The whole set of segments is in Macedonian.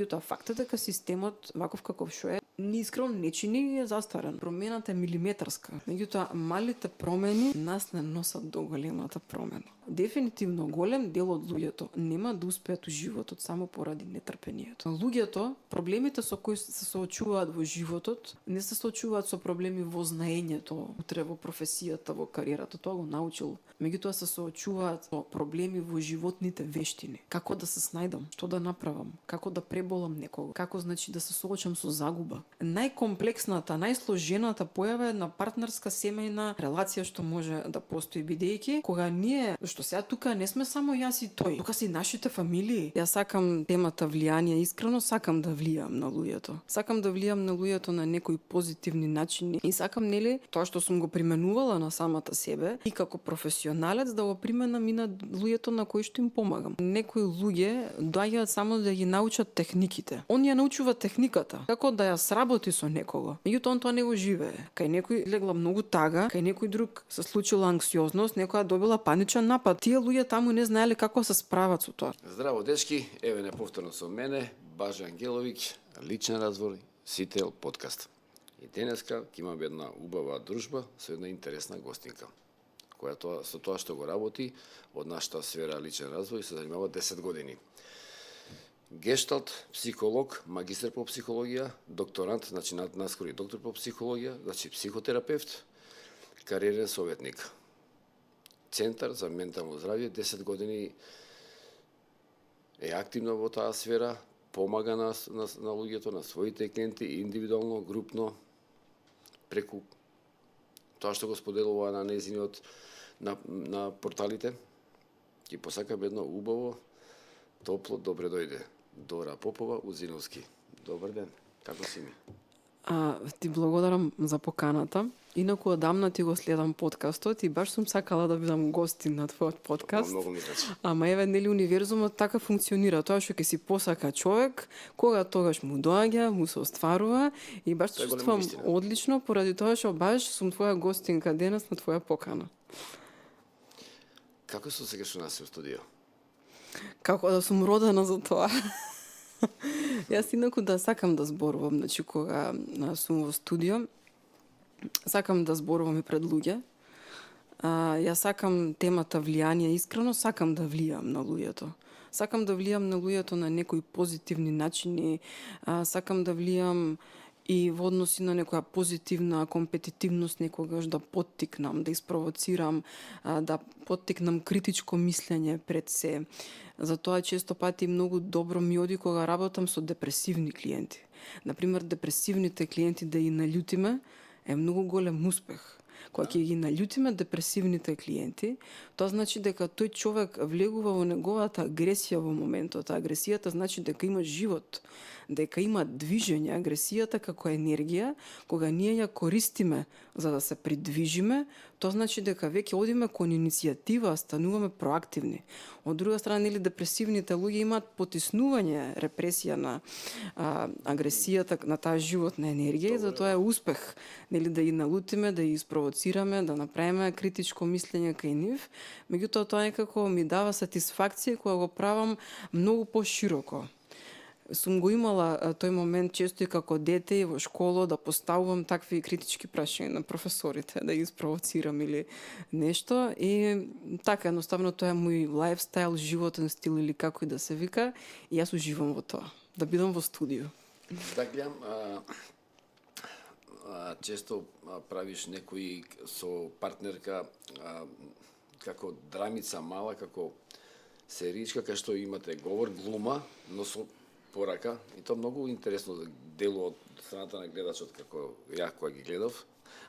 Меѓутоа, фактот дека системот, ваков каков што е, неискрено не чини е застарен. Промената е милиметарска. Меѓутоа, малите промени нас не носат до големата промена. Дефинитивно голем дел од луѓето нема да успеат у животот само поради нетрпението. Луѓето, проблемите со кои се соочуваат во животот, не се соочуваат со проблеми во знаењето, утре во професијата, во кариерата, тоа го научил. Меѓутоа се соочуваат со проблеми во животните вештини. Како да се снајдам, што да направам, како да преболам некого, како значи да се соочам со загуба. Најкомплексната, најсложената појава е на партнерска семејна релација што може да постои, бидејќи кога ние, што сега тука не сме само јас и тој, тука се и нашите фамилии. Јас сакам темата влијание, искрено сакам да влијам на луѓето. Сакам да влијам на луѓето на некои позитивни начини и сакам, нели, тоа што сум го применувала на самата себе и како професионалец да го применам и на луѓето на кои што им помагам. Некои луѓе доаѓаат само да ги научат техниките. Он ја научува техниката, како да ја сработи со некого. Меѓутоа он тоа не го живее. Кај некој легла многу тага, кај некој друг се случила анксиозност, некоја добила паничен напад. Тие луѓе таму не знаеле како се справат со тоа. Здраво, дечки, еве неповторно со мене, Баже Ангеловиќ, личен развој, Сител подкаст. И денеска ќе имаме една убава дружба со една интересна гостинка, која со тоа што го работи од нашата сфера личен развој се занимава 10 години. Гешталт, психолог, магистер по психологија, докторант, значи наскоро доктор по психологија, значи психотерапевт, кариерен советник. Центар за ментално здравје, 10 години е активно во таа сфера, помага на луѓето, на своите клиенти, индивидуално, групно, преку тоа што го споделува на незиниот на порталите. Ќе посакам едно убаво, топло добре дојде. Дора Попова, Узиновски. Добар ден, како си ми? Ти благодарам за поканата. Инаку одамна ти го следам подкастот и баш сум сакала да бидам гостин на твојот подкаст. Многу ми значи. Ама еве, нели, универзумот така функционира. Тоа што ќе си посака човек, кога тогаш му доаѓа, му се остварува и баш се чувствувам одлично поради тоа што баш сум твоја гостинка денес на твоја покана. Како се осеќаш у нас во студио? Како да сум родена за тоа. Јас инаку да сакам да зборувам, значи кога сум во студио, сакам да зборувам и пред луѓе. Јас сакам темата влијание, искрено сакам да влијам на луѓето. Сакам да влијам на луѓето на некои позитивни начини, сакам да влијам и во односи на некоја позитивна компетитивност, некогаш да поттикнам, да испровоцирам, да поттикнам критичко мислење пред се. Затоа често пати многу добро ми оди кога работам со депресивни клиенти. Например, депресивните клиенти да ги наљутиме е многу голем успех. Кога ќе ги наљутиме депресивните клиенти, тоа значи дека тој човек влегува во неговата агресија во моментот. Агресијата значи дека има живот, дека има движење. Агресијата како енергија, кога ние ја користиме за да се придвижиме, тоа значи дека веќе одиме кон иницијатива, стануваме проактивни. Од друга страна, нели, депресивните луѓе имаат потиснување, репресија на агресијата, на таа животна енергија, и затоа е успех, нели, да ги налутиме, да ги испровоцираме, да направиме критичко мислење кај нив. Меѓутоа, тоа некако ми дава сатисфакција кога го правам многу пошироко. Сум го имала тој момент често и како дете и во школа да поставувам такви критички прашања на професорите, да ги спровоцирам или нешто, и така едноставно тоа е мој лајфстайл, животен стил или како и да се вика, и јас уживам во тоа, да бидам во студио. Да гледам, често правиш некои со партнерка како драмица мала, како серичка, кај што имате говор, глума, но со порака, и тоа многу интересно дело од страната на гледачот, како ја која ги гледав,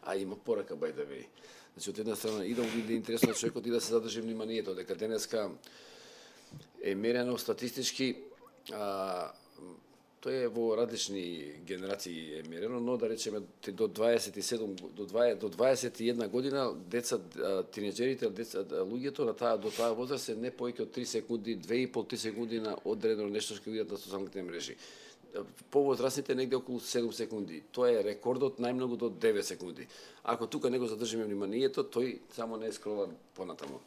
а има порака by the way. Значи, од една страна и да му биде интересно човекот и да се задржи вниманието, дека денеска е мерено статистички, тоа е во различни генерации е мерено, но да речеме до 27 до 21 година деца, тинеџерите, луѓето до таа возраст се не поеќе од 3 секунди, 2,5-3 секунди на одредено нешто што видат на социјалните мрежи. Повозрастните негде околу 7 секунди. Тоа е рекордот најмногу до 9 секунди. Ако тука не го задржиме вниманието, тој само не скрола понатаму.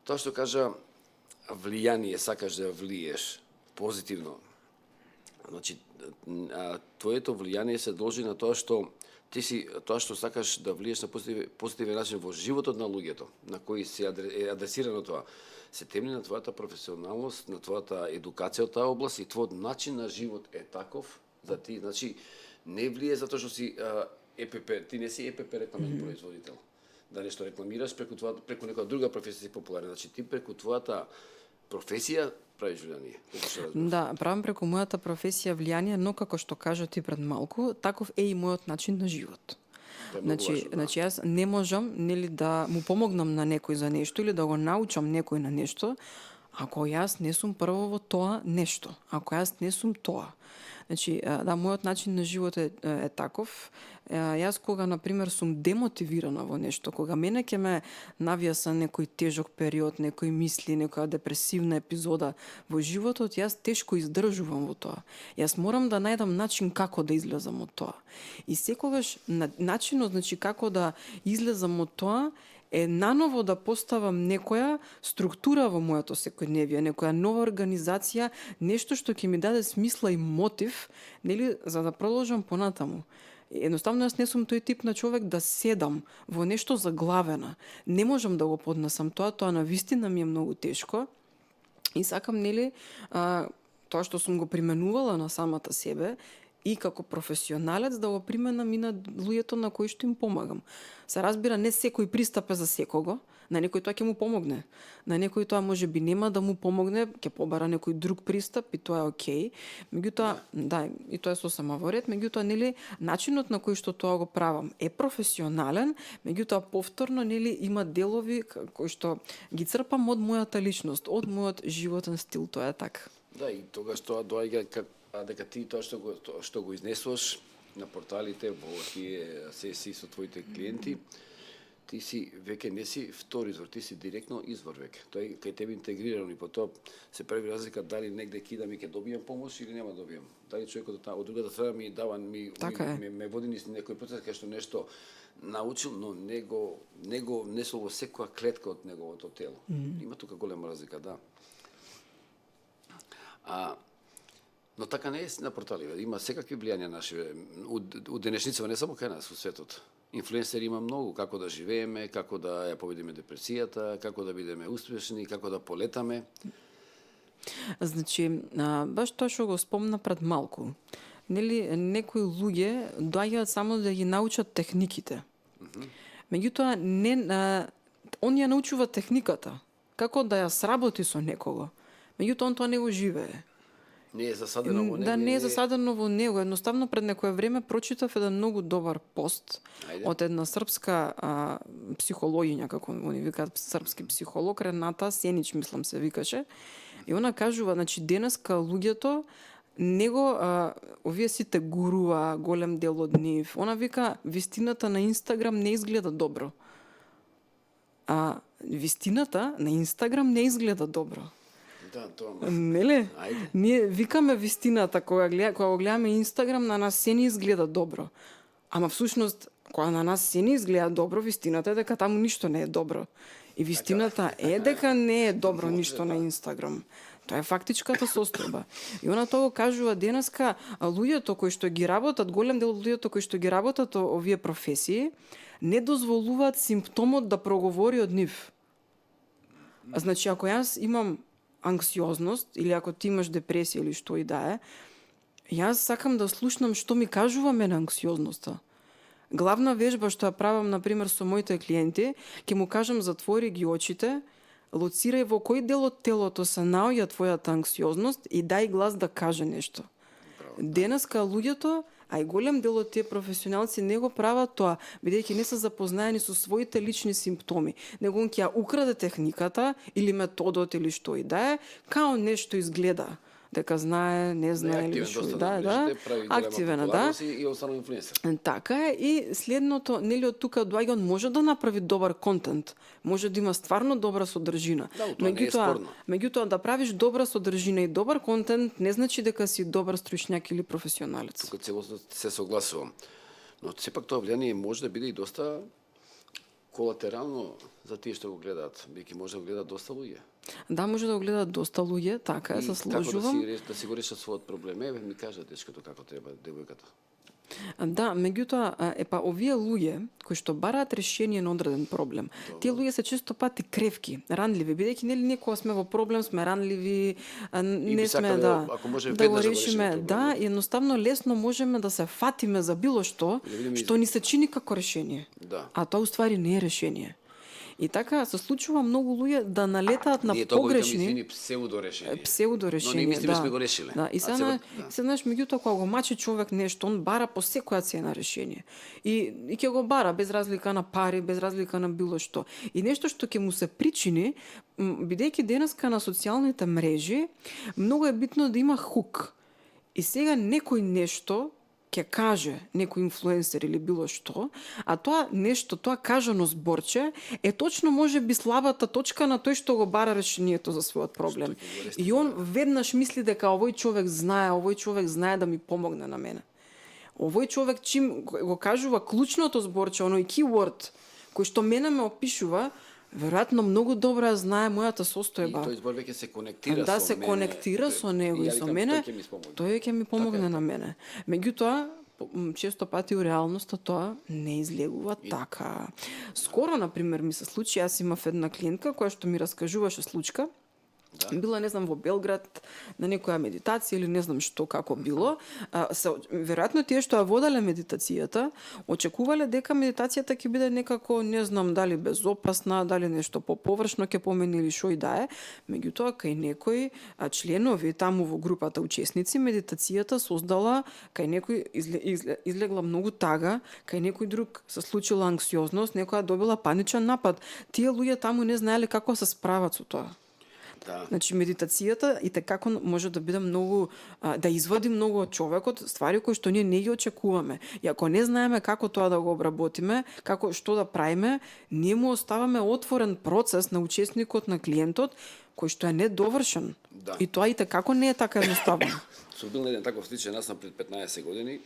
Тоа што кажа влијание, сакаш да влиеш позитивно. Значи, твоето влијание се должи на тоа што ти си тоа што сакаш да влиеш на позитивен начин во животот на луѓето, на кои се адресирано тоа. Се темели на твојата професионалност, на твојата едукација од таа област и твојот начин на живот е таков за ти, значи не влие затоа што си ЕПП, ти не си ЕПП рекламен производител. Да нешто рекламираш преку некоја друга професија си популарен, значи ти преку твојата професија правиш влијание. Да, правам преку мојата професија влијание, но како што кажа ти пред малку, таков е и мојот начин на живот. Значи јас не можам нели да му помогнам на некој за нешто или да го научам некој на нешто, ако јас не сум прво во тоа нешто, ако јас не сум тоа. Значи, да, мојот начин на живот е таков. Јас кога, например, сум демотивирана во нешто, кога мене ќе ме навијаса некој тежок период, некои мисли, некоја депресивна епизода во животот, јас тешко издржувам во тоа. Јас морам да најдам начин како да излезам од тоа. И секогаш начинот, значи, како да излезам од тоа, е наново да поставам некоја структура во моето секојдневие, некоја нова организација, нешто што ќе ми даде смисла и мотив, нели, за да продолжам понатаму. Едноставно јас не сум тој тип на човек да седам во нешто заглавена. Не можам да го поднесам тоа навистина ми е многу тешко. И сакам, нели, тоа што сум го применувала на самата себе, и како професионалец да го применам и на луѓето на кои што им помагам. Се разбира, не секој пристап е за секого, на некој тоа ќе му помогне. На некој тоа може би нема да му помогне, ќе побара некој друг пристап и тоа е окей. Меѓутоа, да, и тоа е сосема во ред, меѓутоа, нели, начинот на кој што тоа го правам е професионален, меѓутоа повторно, нели, има делови кои што ги црпам од мојата личност, од мојот животен стил, тоа е така. Да, и тогаш тоа доаѓа дека ти тоа што го изнесуваш на порталите, во тие сесии со твоите клиенти, ти си веќе не си втори извор, ти си директно извор веќе. Тоа е кај тебе интегрирано и по тоа се прави разлика дали негде кидам и ќе добијам помош или нема да добијам. Дали човекот од другата страна ми дава ме води низ некој процес кај што нешто научил, но не со во секоја клетка од неговото тело. Има тука голема разлика, да. Но така не е на порталите. Има секакви влијанија наши у денешницава, не само кај нас, у светот. Инфлуенсери има многу, како да живееме, како да ја победиме депресијата, како да бидеме успешни, како да полетаме. Значи, баш тоа што го спомна пред малку. Нели, некои луѓе доаѓаат само да ги научат техниките. Меѓутоа, он ја научува техниката, како да ја сработи со некого. Меѓутоа, он тоа не го живее. Не е засадено во него. Да, не е засадено во него. Едноставно пред некое време прочитав еден многу добар пост од една српска психологиња, како они викаат српски психолог, Рената Сенич, мислам се викаше. И она кажува, значи денеска луѓето него овие сите гуруа, голем дел од нив, она вика вистината на Инстаграм не изгледа добро. Вистината на Инстаграм не изгледа добро. Да, тоа. Нели? Ние викаме вистината кога го гледаме Инстаграм, на нас се не изгледа добро. Ама всушност кога на нас се не изгледа добро, вистината е дека таму ништо не е добро. И вистината е дека не е добро ништо на Инстаграм. Тоа е фактичката состојба. И она тоа го кажува денеска, луѓето кои што ги работат, голем дел од луѓето кои што ги работат овие професии, не дозволуваат симптомот да проговори од нив. Значи, ако јас имам анксиозност, или ако ти имаш депресија или што и да е, јас сакам да слушнам што ми кажува мене анксиозноста. Главна вежба што ја правам, например, со моите клиенти, ќе му кажам затвори ги очите, лоцирај во кој дел од телото се наоѓа твојата анксиозност и дај глас да каже нешто. Денеска луѓето, а и голем дел од тие професионалци не го прават тоа, бидејќи не се запознаени со своите лични симптоми, него он ќе ја украде техниката или методот или што и да е, као нешто изгледа. Дека знае, не знае или што и да е, активен, да. И останал инфлуенсер. Така е, и следното, нели од тука доаѓа, он може да направи добар контент, може да има стварно добра содржина. Да, тоа не е спорно. Меѓутоа, да правиш добра содржина и добар контент не значи дека си добар стручњак или професионалец. Тука целосно се согласувам. Но сепак тоа влијание може да биде и доста колатерално за тие што го гледаат, бидејќи може да го гледаат доста луѓе. Да, може да го гледаат доста луѓе, така е, се сложувам. Како да си го решат својот проблем? Еве ми кажа дечкото како треба девојката. Да, меѓутоа, овие луѓе кои што бараат решение на одреден проблем, тие луѓе се често пати кревки, ранливи, бидејќи нели некога сме во проблем, сме ранливи, не сме ако може да го веднаш решиме, да, едноставно лесно можеме да се фатиме за било што што ни се чини како решение. Да. А тоа уствари не е решение. И така се случува многу луѓе да налетаат на погрешни. Ние тоа го псевдорешение. Псевдорешение, но ние мислиме да. сме го решиле. Да, и се знаеш, меѓутоа кога го мачи човек нешто, он бара по секоја цена решение. И ќе го бара без разлика на пари, без разлика на било што. И нешто што ќе му се причини, бидејќи денеска на социјалните мрежи, многу е битно да има хук. И сега некој нешто ќе каже, некој инфлуенсер или било што, а тоа нешто, тоа кажано зборче е точно може би слабата точка на тој што го бара решението за својот проблем. И он веднаш мисли дека овој човек знае да ми помогне на мене. Овој човек чим го кажува клучното зборче, оној keyword кој што мене ме опишува, веројатно многу добро ја знае мојата состојба. И тој збор веќе се конектира да, со се мене. конектира со него и со мене. Тој ќе ми помогне на мене. Меѓутоа, често пати у реалноста тоа не излегува така. Скоро, например, ми се случи, јас имав една клиентка која што ми раскажуваше случка. Да. Била, не знам, во Белград на некоја медитација или не знам што како било. Веројатно тие што ја воделе медитацијата, очекувале дека медитацијата ќе биде некако, не знам, дали безопасна, дали нешто поповршно ќе помени или што и да е. Меѓутоа, кај некои членови таму во групата учесници, медитацијата создала, кај некој излегла многу тага, кај некој друг се случила анксиозност, некоја добила паничен напад. Тие луѓе таму не знаеле како се справат со тоа. Да. Значи медитацијата и како може да биде многу да извади многу од човекот ствари кои што ние не ги очекуваме. И ако не знаеме како тоа да го обработиме, како што да правиме, ние му оставаме отворен процес на учесникот, на клиентот кој што е недовршен. Да. И тоа и како не е така едноставно. Со бил еден таков сличај настан пред 15 години,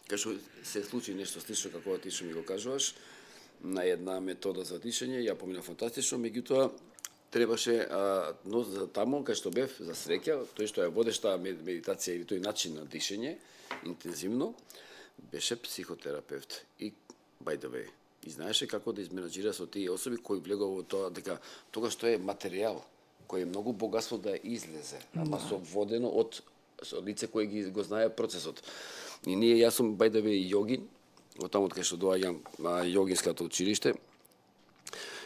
кај што се случи нешто слично како ти што ми го кажуваш, на една метода за дишење, ја помина фантастично, меѓутоа требаше, но за таму кај што бев, за среќа, тој што ја водеш таа медитација или тој начин на дишење, интензивно, беше психотерапевт. И, by the way, и знаеше како да изменаџира со тие особи кои влегува во тоа, дека тога што е материјал, кој е многу богатство да излезе, ама со водено од лице кој го знае процесот. И ние, јас сум, by the way, јогин, од таму кај што доаѓам на јогинското училиште,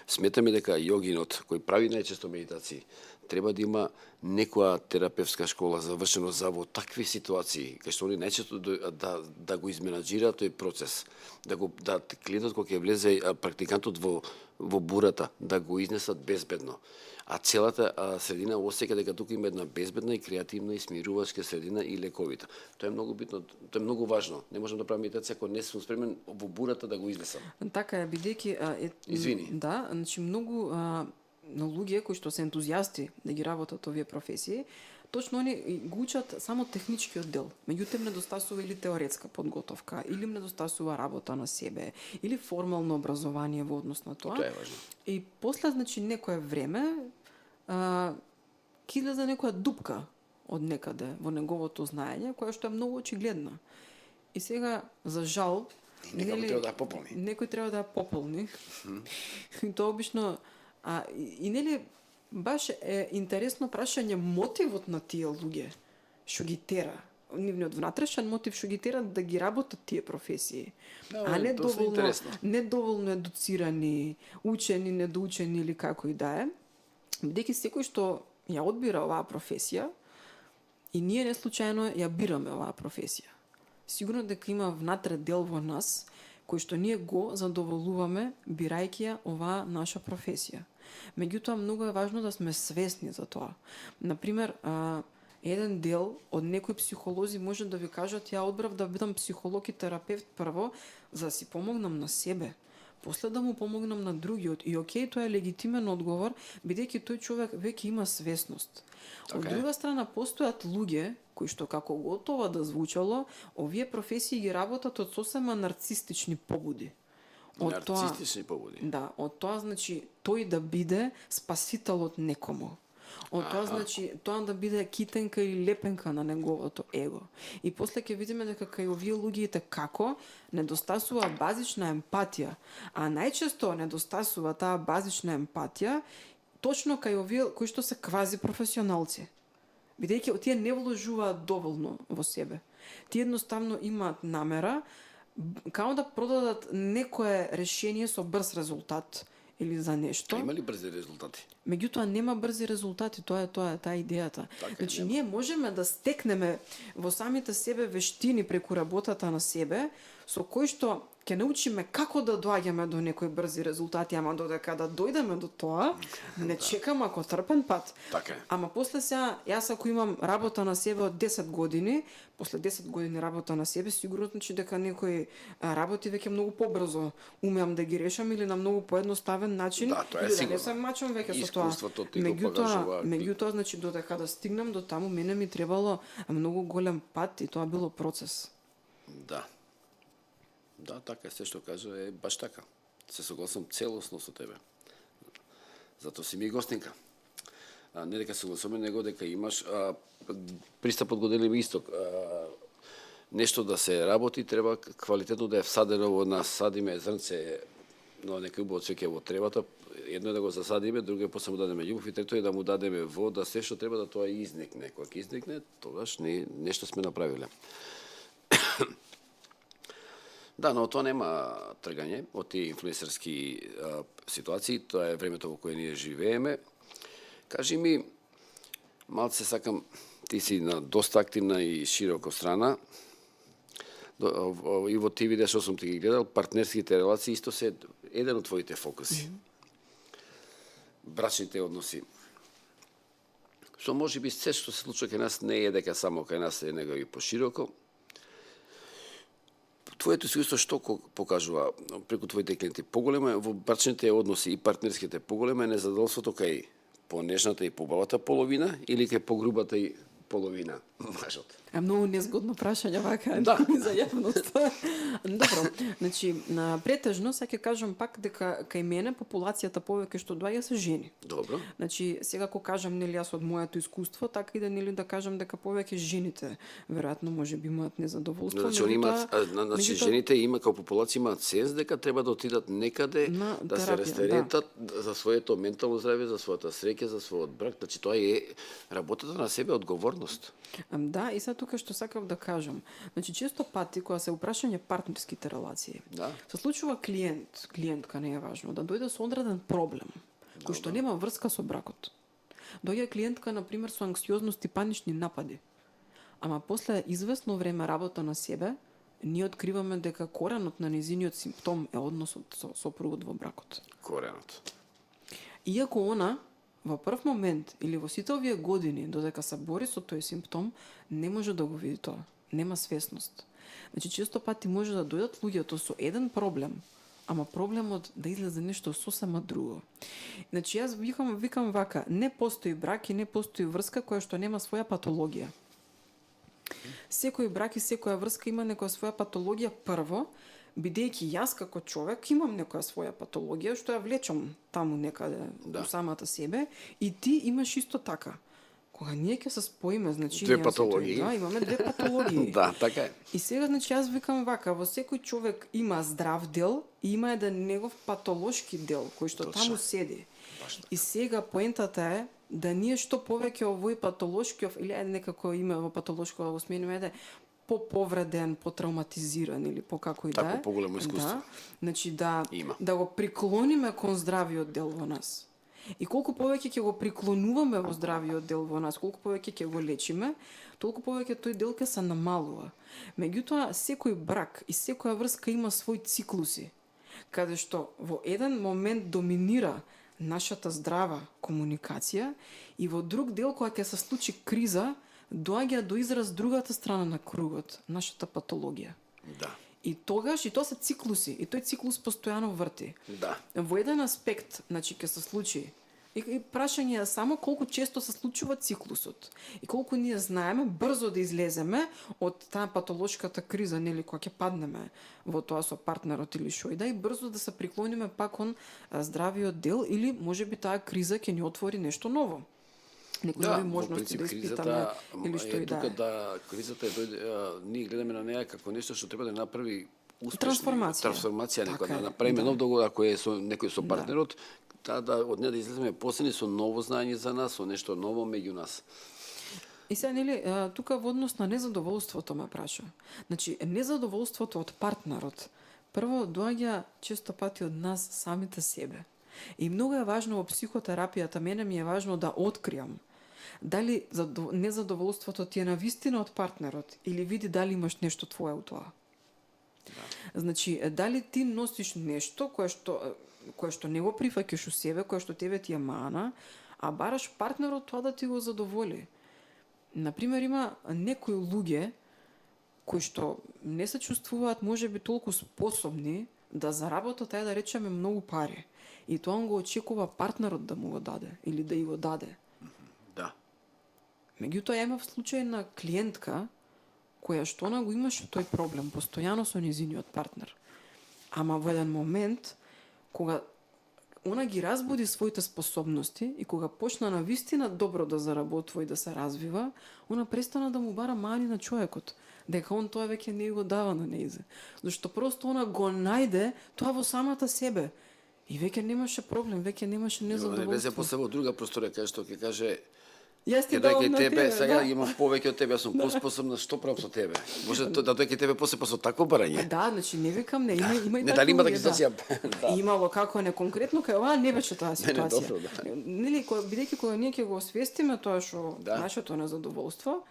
сметаме дека јогинот кој прави најчесто медитации треба да има некоја терапевтска школа завршено за во такви ситуации, кај што они најчесто да го изменаџира тој процес, да клиентот кога ќе влезе практикантот во бурата, да го изнесат безбедно. А целата средина осеќа дека тука има една безбедна и креативна и смирувачка средина и лековита. Тоа е многу битно, тоа е многу важно. Не можам да правам медитација ако не сум спремен во бурата да го изнесам. Така е, бидејќи Извини. Да, значи многу на луѓе кои што се ентузијасти да ги работат овие професии, точно они го учат само техничкиот дел. Меѓутоа им недостасува или теоретска подготовка, или им недостасува работа на себе, или формално образование во однос на тоа. Тоа е важно. И после, значи, некое време ќе излезе некоја дупка од некаде во неговото знаење, која што е многу очигледна. И сега, за жал, некој треба да ја пополни. Некој треба да ја пополни. И тоа обично и нели баш е интересно прашање мотивот на тие луѓе што ги тера. Нивниот внатрешен мотив што ги тера да ги работат тие професии. А не доволно едуцирани, учени, недоучени или како и да е. Бидејќи секој што ја одбира оваа професија, и ние не случајно ја бираме оваа професија. Сигурно дека има внатре дел во нас кој што ние го задоволуваме бирајќи ја оваа наша професија. Меѓутоа, многу е важно да сме свесни за тоа. Например, еден дел од некои психолози може да ви кажат ја одбрав да бидам психолог и терапевт прво за да си помогнам на себе, после да му помогнам на другиот. И окей, тоа е легитимен одговор, бидејќи тој човек веќе има свесност. Од друга страна, постојат луѓе кои што, како готова да звучало, овие професии ги работат од сосема нарцистични побуди. од тоа Нарцистични побуди. да, од тоа значи тој да биде спасителот некому. Од тоа значи тоа да биде китенка или лепенка на неговото его. И после ќе видиме дека кај овие луѓето како недостасува базична емпатија, а најчесто недостасува таа базична емпатија точно кај овие кои што се квази професионалци. Бидејќи тие не вложуваат доволно во себе. Тие едноставно имаат намера као да продадат некое решение со брз резултат или за нешто. Има ли брзи резултати? Меѓутоа нема брзи резултати, тоа е таа идејата. Така, Значи нема. ние можеме да стекнеме во самите себе вештини преку работата на себе, со кои што ќе научиме како да доаѓаме до некои брзи резултати, ама додека да дојдеме до тоа, не чекам ако трпен пат. Така е. Ама после сега, јас ако имам работа на себе од 10 години, после 10 години работа на себе, сигурно значи дека некои работи веќе многу побрзо умеам да ги решам или на многу поедноставен начин, Да, тоа е или да сигурно. не се мачам веќе со тоа. Искуството ти го покажува. Меѓутоа, значи додека да стигнам до таму, мене ми требало многу голем пат и тоа било процес. Да. Да, така е, се што кажа е баш така. Се согласам целосно со тебе. Затоа си ми гостинка. Не дека согласуваме, него дека имаш пристапот го делиме исток. Нешто да се работи, треба квалитетно да е всадено во нас. Садиме зрнце, но некој убаво цвеќе во требата. Едно е да го засадиме, друго е после му дадеме љубов и трето е да му дадеме вода, се што треба да тоа изникне. Кога ќе изникне, тогаш нешто сме направиле. Да, но тоа нема тргање од тие инфлуенсерски ситуации, тоа е времето во кое ние живееме. Кажи ми, малце сакам, ти си на доста активна и широко страна, и во тие видеа што сум ти ги гледал, партнерските релации исто се еден од твоите фокуси. Брачните односи. Што може би се што се случува кај нас не е дека само кај нас е, него и пошироко. Твоето искуство што покажува преку твоите клиенти? Поголема е во брачните односи и партнерските, поголема е незадоволството кај понежната и побавата половина или кај погрубата и половина мажот? Е многу незгодно прашање вака Да. за јавноста. Добро, значи претежно се ќе кажам пак дека кај мене популацијата повеќе што доаѓа се жени. Добро. Значи, сега ако кажам нели јас од моето искуство, така и да нели да кажам дека повеќе жените веројатно можеби имаат незадоволство. Значи, они имаат, значи меѓутоа- жените има како популација имаат сенс дека треба да отидат некаде На да се терапија, растеретат за своето ментално здравје, за својата среќа, за својот брак. Значи тоа е работата на себе, одговорност. Да, и сега тука што сакав да кажам. Значи, често пати кога се упрашање партнерските релации, Да. се случува клиентка не е важно, да дојде со одреден проблем, кој што нема врска со бракот. Доаѓа клиентка, например, со анксиозност и панични напади. Ама после известно време работа на себе, ние откриваме дека коренот на незиниот симптом е односот со сопругот во бракот. Коренот. Иако она во прв момент или во сите овие години додека се бори со тој симптом, не може да го види тоа. Нема свесност. Значи, често пати може да дојдат луѓето со еден проблем, ама проблемот да излезе нешто сосема друго. Значи, јас викам вака, не постои брак и не постои врска која што нема своја патологија. Секој брак и секоја врска има некоја своја патологија прво, бидејќи јас како човек имам некоја своја патологија што ја влечам таму некаде Да. у самата себе и ти имаш исто така. Кога ние ќе се споиме, значи Две ние патологии. Да, имаме две патологии. Да, така е. И сега, значи, јас викам вака, во секој човек има здрав дел и има еден негов патолошки дел, кој што Точно. таму седи. Баш така. И сега поентата е да ние што повеќе овој патолошкиов, или ајде некако име во патолошко да го смениме, ајде по-повреден, потравматизиран или по како и да Тако е. поголемо искуство. Да, значи да, Има. да го приклониме кон здравиот дел во нас. И колку повеќе ќе го приклонуваме во здравиот дел во нас, колку повеќе ќе го лечиме, толку повеќе тој дел ќе се намалува. Меѓутоа, секој брак и секоја врска има свој циклуси, каде што во еден момент доминира нашата здрава комуникација и во друг дел кога ќе се случи криза, доаѓа до израз другата страна на кругот, нашата патологија. Да. И тогаш, и тоа се циклуси, и тој циклус постојано врти. Да. Во еден аспект, значи, ќе се случи И прашање е само колку често се случува циклусот и колку ние знаеме брзо да излеземе од таа патолошката криза, нели, кога ќе паднеме во тоа со партнерот или шо и да, и брзо да се приклониме пак кон здравиот дел, или можеби таа криза ќе ни отвори нешто ново. Некои нови можности да испитаме или што и да е. Да, кризата ние гледаме на неа како нешто што треба да направи успешна трансформација, некој да направиме нов договор, ако е со некој со партнерот, да од неа да излеземе посилни со ново знаење за нас, со нешто ново меѓу нас. И сега, нели, тука во однос на незадоволството ме праша. Значи, незадоволството од партнерот прво доаѓа често пати од нас самите себе. И многу е важно во психотерапијата, мене ми е важно да откриам дали незадоволството ти е навистина од партнерот или види дали имаш нешто твое у тоа. Да. Значи, дали ти носиш нешто кое што не го прифаќаш у себе, кое што тебе ти е мана, а бараш партнерот тоа да ти го задоволи. Например, има некои луѓе кои што не се чувствуваат можеби толку способни да заработат, да речеме, многу пари. И тоа го очекува партнерот да му го даде или да ја го даде. Да. Меѓутоа, имав случај на клиентка која што она го имаше тој проблем постојано со нејзиниот партнер. Ама во еден момент, кога она ги разбуди своите способности и кога почна на вистина добро да заработува и да се развива, она престана да му бара мани на човекот, дека он тоа веќе не го дава на нејзе. Зашто просто она го најде тоа во самата себе. И веќе немаше проблем, веќе немаше незадоволство. Не се после во друга просторија, кај што ќе каже јас ти давам на тебе, сега имам повеќе од тебе, јас сум поспособна, што правам со тебе? Може да дојде тебе после па со такво барање? Да, значи не викам, не има и не дали има таква ситуација. Имало како не конкретно, кај ова не беше таа ситуација. Добро, да. Нели, бидејќи кога ние ќе го освестиме тоа што нашето незадоволство,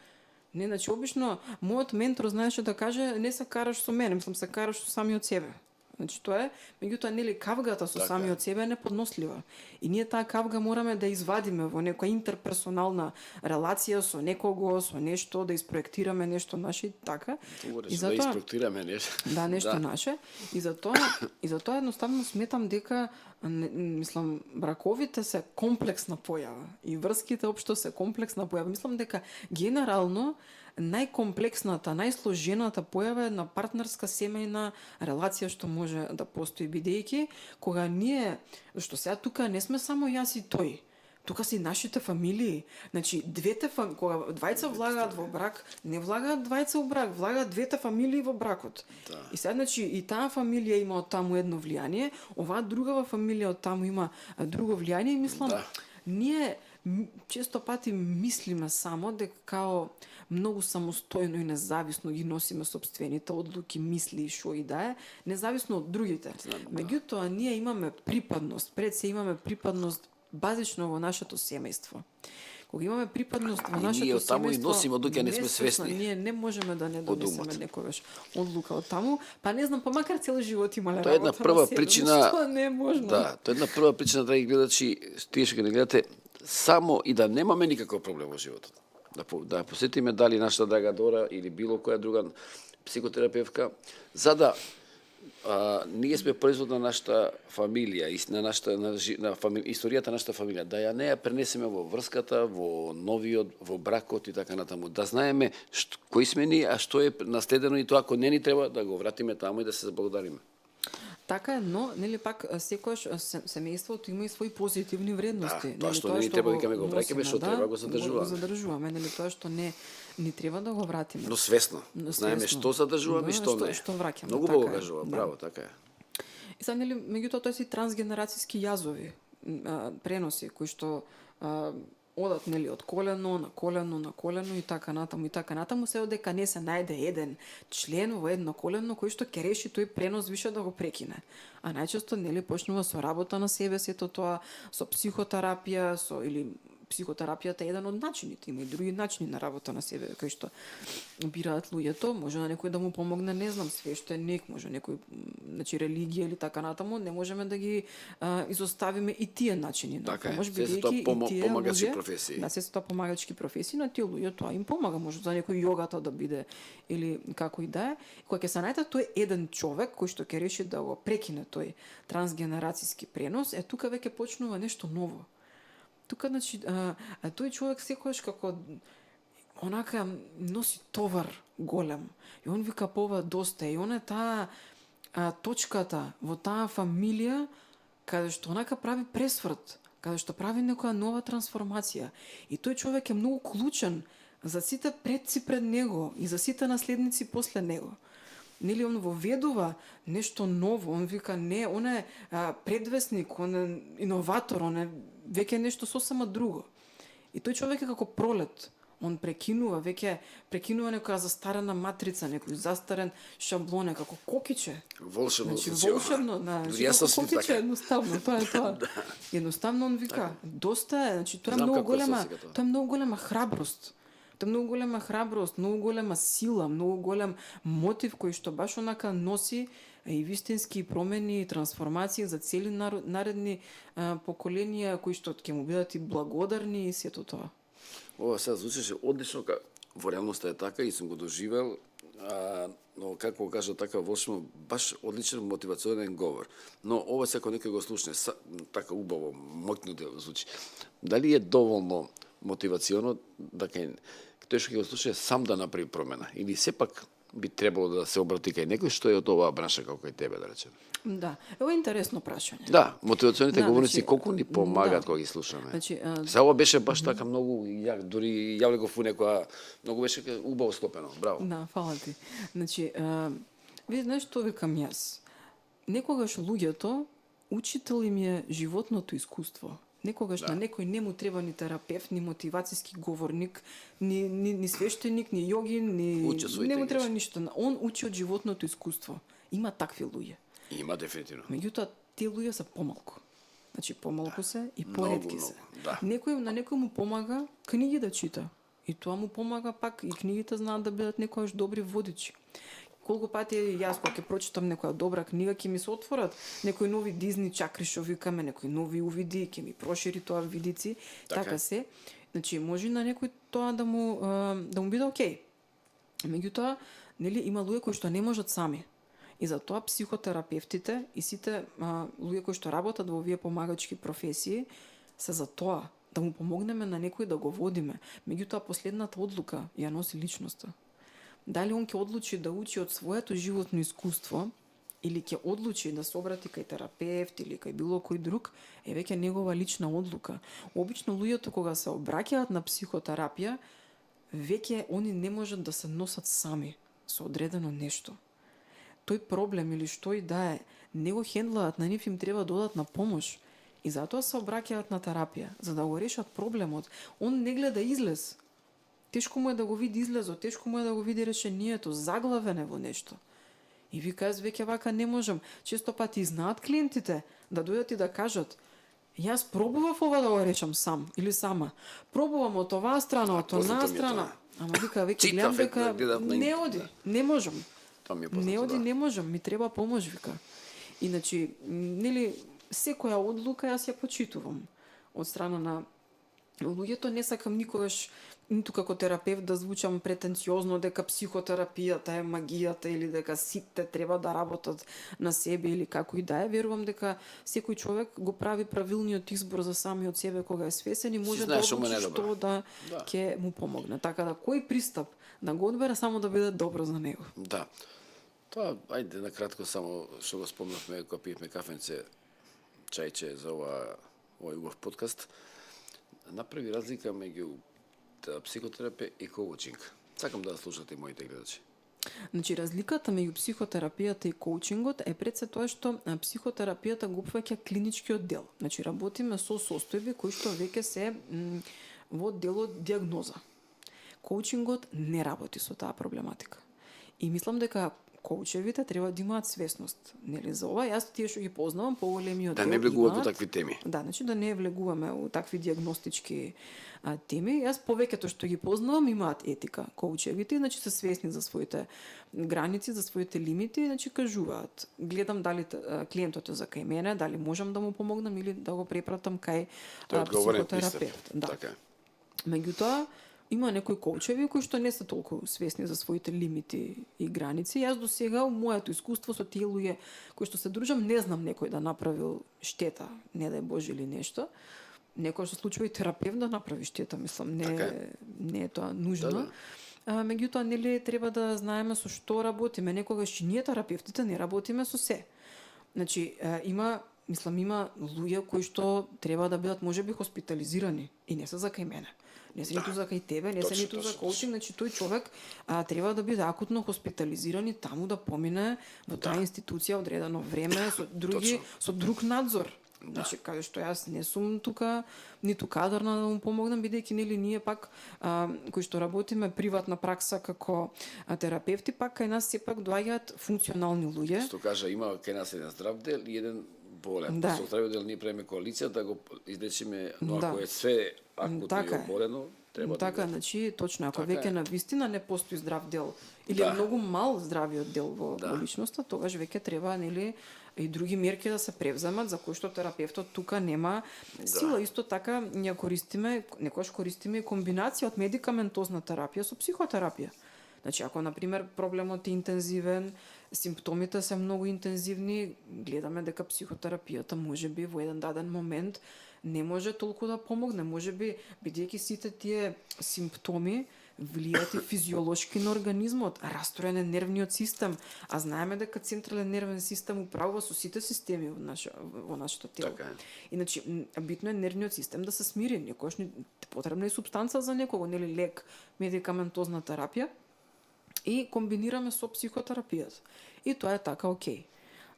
не, значи обично мојот ментор знаеше да каже не се караш со мене, мислам се караш со самиот себе. Значи тоа е, меѓутоа нели кавгата со самиот себе е неподнослива. И ние таа кавга мораме да извадиме во некоја интерперсонална релација со некого, со нешто, да испроектираме нешто наше, така. И затоа да испроектираме нешто. Да, нешто наше. И затоа едноставно сметам дека мислам браковите се комплексна појава и врските општо се комплексна појава. Мислам дека генерално најкомплексната, најсложената појава е на партнерска семејна релација што може да постои, бидејќи кога ние, што сега тука не сме само јас и тој, тука се и нашите фамилии. Значи, кога двајца влагаат во брак, не влагаат двајца во брак, влагаат двете фамилии во бракот. Да. И сега, значи, и таа фамилија има од таму едно влијание, оваа другава фамилија од таму има друго влијание и мислам, ние често пати мислиме само дека као многу самостојно и независно ги носиме сопствените одлуки, мисли и шо и да е, независно од другите. Меѓутоа, ние имаме припадност, пред се имаме припадност базично во нашето семејство. Кога имаме припадност во нашето семејство, ние од таму и носиме одлуки, не сме свесни. Ние не можеме да не донесеме некогаш одлука од таму, па не знам, па макар цел живот имале работа. Тоа е една прва причина. Тоа не е можно. Да, тоа е една прва причина, драги гледачи, тие што ги гледате, само и да немаме никаков проблем во животот. Да посетиме дали нашата драга Дора или било која друга психотерапевтка, за да ние сме производ на нашата фамилија и на историјата на нашата фамилија, да ја не ја пренесеме во врската, во новиот, во бракот и така натаму, да знаеме кои сме ние, а што е наследено и тоа ако не ни треба да го вратиме таму и да се заблагодариме. Така е, но нели пак секојаш семејството има и своји позитивни вредности. Да, тоа што не ни треба да го враќаме, што треба го задржуваме. Го задржуваме, нели тоа што не ни треба да го вратиме. Но свесно. Знаеме што задржуваме и што не. Што враќаме. Многу убаво кажува, браво, така е. И сега нели меѓутоа тоа се трансгенерацијски јазови, преноси кои што одат нели од колено на колено на колено и така натаму, се одека не се најде еден член во едно колено кој што ќе реши тој пренос више да го прекине. А најчесто нели почнува со работа на себе, сето тоа со психотерапија, или психотерапијата е еден од начините, има и други начини на работа на себе, кај што бираат луѓето, може на некој да му помогне, не знам, свештеник, може некој, значи религија или така натаму, не можеме да ги изоставиме и тие начини на помош, бидејќи и тие помагачки професии. Да, се тоа помагачки професии, на тие луѓе тоа им помага, може за некој јогата да биде или како и да е. Кога ќе се најде тој еден човек кој што ќе реши да го прекине тој трансгенерацијски пренос, тука веќе почнува нешто ново. тука, значи, тој човек секојаш како онака носи товар голем. И он вика пова доста. И он е таа точката во таа фамилија каде што онака прави пресврт, каде што прави некоја нова трансформација. И тој човек е многу клучен за сите предци пред него и за сите наследници после него. Нели он воведува нешто ново, он вика не, он е предвесник, он е иноватор, он е веќе нешто сосема друго. И тој човек е како пролет. Он прекинува некоја застарена матрица, некој застарен шаблон, како кокиче. Волшебно волшебно, кокиче, едноставно, тоа е тоа. Едноставно он вика, доста е, значи тоа е многу голема храброст. Тоа е многу голема храброст, многу голема сила, многу голем мотив кој што баш онака носи и вистински промени и трансформации за цели наредни поколенија кои што ќе му бидат и благодарни и сето тоа. Ова сега звучеше одлично, во реалноста е така и сум го доживел, но како го кажа така волшебно, баш одличен мотивационен говор. Но ова секој некој го слушне, така убаво, моќно да звучи. Дали е доволно мотивационо да тој што ќе го слуша сам да направи промена или сепак би требало да се обрати кај некој што е од оваа бранша како кај тебе, да речеме? Да, ево интересно прашање. Да, мотивационите говорници колку ни помагаат кога ги слушаме. Значи, ова беше баш така многу, дури јавле го фу некоја, многу беше убаво склопено. Браво. Да, фала ти. Значи, види знаеш што викам јас. Некогаш луѓето учител им е животното искуство. Некогаш на некој не му треба ни терапевт, ни мотивацијски говорник, ни свештеник, ни јогин, не му треба ништо. Он учи од животното искуство. Има такви луѓе. Има дефинитивно. Меѓутоа, тие луѓе се помалку. Значи, помалку се и поретки се. Да. На некој му помага книги да чита. И тоа му помага пак и книгите знаат да бидат некојаш добри водичи. Колку пати јас кога ќе прочитам некоја добра книга, ќе ми се отворат некои нови Дизни чакри што викаме, некои нови увиди, ќе ми прошири тоа видици, така се. Значи може на некој тоа да му биде окей. Меѓутоа, нели има луѓе кои што не можат сами. И затоа психотерапевтите и сите луѓе кои што работат во овие помагачки професии се за тоа да му помогнеме на некој да го водиме. Меѓутоа последната одлука ја носи личноста. Дали он ќе одлучи да учи од своето животно искуство или ќе одлучи да се обрати кај терапевт или кај било кој друг, е веќе негова лична одлука. Обично луѓето кога се обраќаат на психотерапија, веќе они не можат да се носат сами со одредено нешто. Тој проблем или што и да е, не го хендлаат, на нив им треба додатна помош. И затоа се обраќаат на терапија, за да го решат проблемот. Он не гледа излез. Тешко му е да го види излезот, тешко му е да го види решението, заглавен е во нешто. И вика, јас веќе вака не можам. Често пати знаат клиентите да дојдат и да кажат, јас пробував ова да го решам сам или сама. Пробувам од оваа страна, од онаа страна. Ама вика, веќе гледам дека не оди, не можам. Не оди, не можам, ми треба помош, вика. Иначи, нели, секоја одлука јас ја почитувам од страна на луѓето. Не сакам никогаш ниту како терапевт да звучам претенциозно дека психотерапијата е магијата или дека сите треба да работат на себе или како и да е. Верувам дека секој човек го прави правилниот избор за самиот себе кога е свесен и може да одлучи што да ќе му помогне. Така да кој пристап да го одбере само да биде добро за него. Да. Тоа, ајде, накратко само што го спомнавме кога пиевме кафенце, чајче за овој убав подкаст, направи разлика меѓу психотерапија и коучинг. Сакам да слушате моите гледачи. Значи, разликата меѓу психотерапијата и коучингот е пред се тоа што психотерапијата го опфаќа клиничкиот дел. Значи, работиме со состојби кои што веќе се во делот диагноза. Коучингот не работи со таа проблематика. И мислам дека коучевите треба да имаат свесност, нели, за ова. Јас тие што ги познавам, поголемиот да не влегуваат во такви теми. Да, значи да не влегуваме во такви диагностички теми. Јас повеќето што ги познавам имаат етика. Коучевите, значи се свесни за своите граници, за своите лимити, значи кажуваат. Гледам дали клиентот е за кај мене, дали можам да му помогнам или да го препратам кај психотерапевт. Да. Така. Меѓутоа, има некои коучеви кои што не се толку свесни за своите лимити и граници. Јас до сега, моето искуство со тие луѓе кои што се дружам, не знам некој да направил штета, не дај Боже или нешто. некојаш се случува и терапевт да направи штета, мислам, не е тоа нужно. Да. Меѓутоа, нели треба да знаеме со што работиме. Некогаш и ние терапевтите не работиме со се. Значи, има луѓе кои што треба да бидат можеби хоспитализирани и не се за кај мене. Не се ниту за кај тебе, не се ниту за коучинг, значи тој човек треба да биде акутно хоспитализиран и таму да помине во таа институција одредено време со друг надзор. Значи, каде што јас не сум тука ниту кадарна да му помогнам, бидејќи нели ние пак кои што работиме приватна пракса како терапевти, пак кај нас сепак доаѓаат функционални луѓе. Што кажа, има кај нас еден здрав дел и еден болен. Да. Со здравиот дел ние правиме коалиција да го излечиме, но ако е све акутно и оболено, треба така, значи точно, ако веќе на вистина не постои здрав дел или Да. е многу мал здравиот дел во личноста, тогаш веќе треба нели и други мерки да се превземат за кои што терапевтот тука нема сила. Исто така некогаш користиме и комбинација од медикаментозна терапија со психотерапија. Значи, ако, например, проблемот е интензивен, симптомите се многу интензивни, гледаме дека психотерапијата можеби во еден даден момент не може толку да помогне. Можеби, бидејќи сите тие симптоми влијаат и физиолошки на организмот, растроен е нервниот систем, а знаеме дека централен нервен систем управува со сите системи во нашето тело. Така е. Иначе, битно е нервниот систем да се смири. Некојаш потребна е субстанца за некого, нели лек, медикаментозна терапија, и комбинираме со психотерапијата. И тоа е така окей.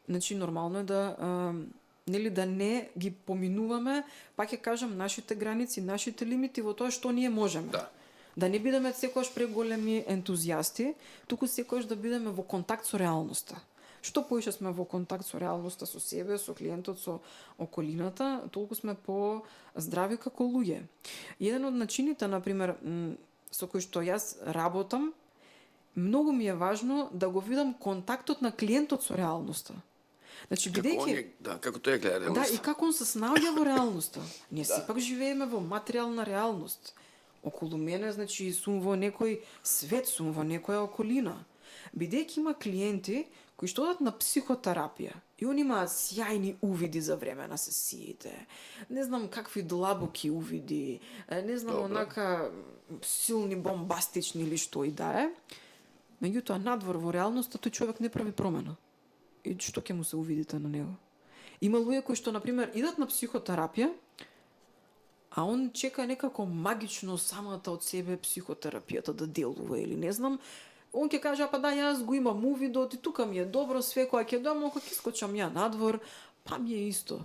Значи, нормално е да не ги поминуваме, пак ќе кажам, нашите граници, нашите лимити во тоа што ние можеме. Да не бидеме секогаш преголеми ентузијасти, туку секогаш да бидеме во контакт со реалноста. Што поише сме во контакт со реалноста, со себе, со клиентот, со околината, толку сме по-здрави како луѓе. Еден од начините, например, со кој што јас работам, многу ми е важно да го видам контактот на клиентот со реалноста. Значи, бидејќи како тој гледа реалноста. Да, и како он се снаоѓа во реалноста. Ние сепак живееме во материјална реалност. Околу мене, значи, сум во некој свет, сум во некоја околина. Бидејќи има клиенти кои што одат на психотерапија и они имаат сјајни увиди за време на сесиите. Не знам какви длабоки увиди, не знам онака силни бомбастични или што и да е. Меѓутоа, надвор во реалноста, тој човек не прави промена. И што ќе му се увидите на него? Има луѓе кои што, например, идат на психотерапија, а он чека некако магично самата од себе психотерапијата да делува или не знам. Он ќе каже, па да, јас го имам увидот и тука ми е добро, све која ќе дојам, ако ќе скочам ја надвор, па ми е исто.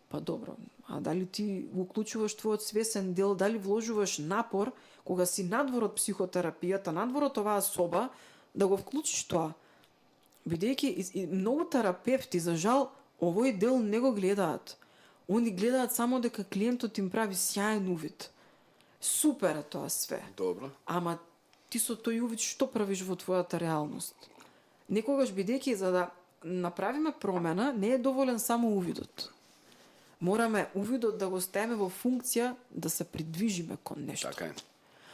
Па добро, а дали ти го уклучуваш твојот свесен дел, дали вложуваш напор, кога си надвор од психотерапијата, надвор од оваа соба, да го вклучиш тоа? Бидејќи многу терапевти, за жал, овој дел не го гледаат. Они гледаат само дека клиентот им прави сјаен увид. Супер е тоа све. Добро. Ама ти со тој увид што правиш во твојата реалност? Некогаш, бидејќи за да направиме промена, не е доволен само увидот. Мораме увидот да го ставиме во функција да се придвижиме кон нешто. Така е.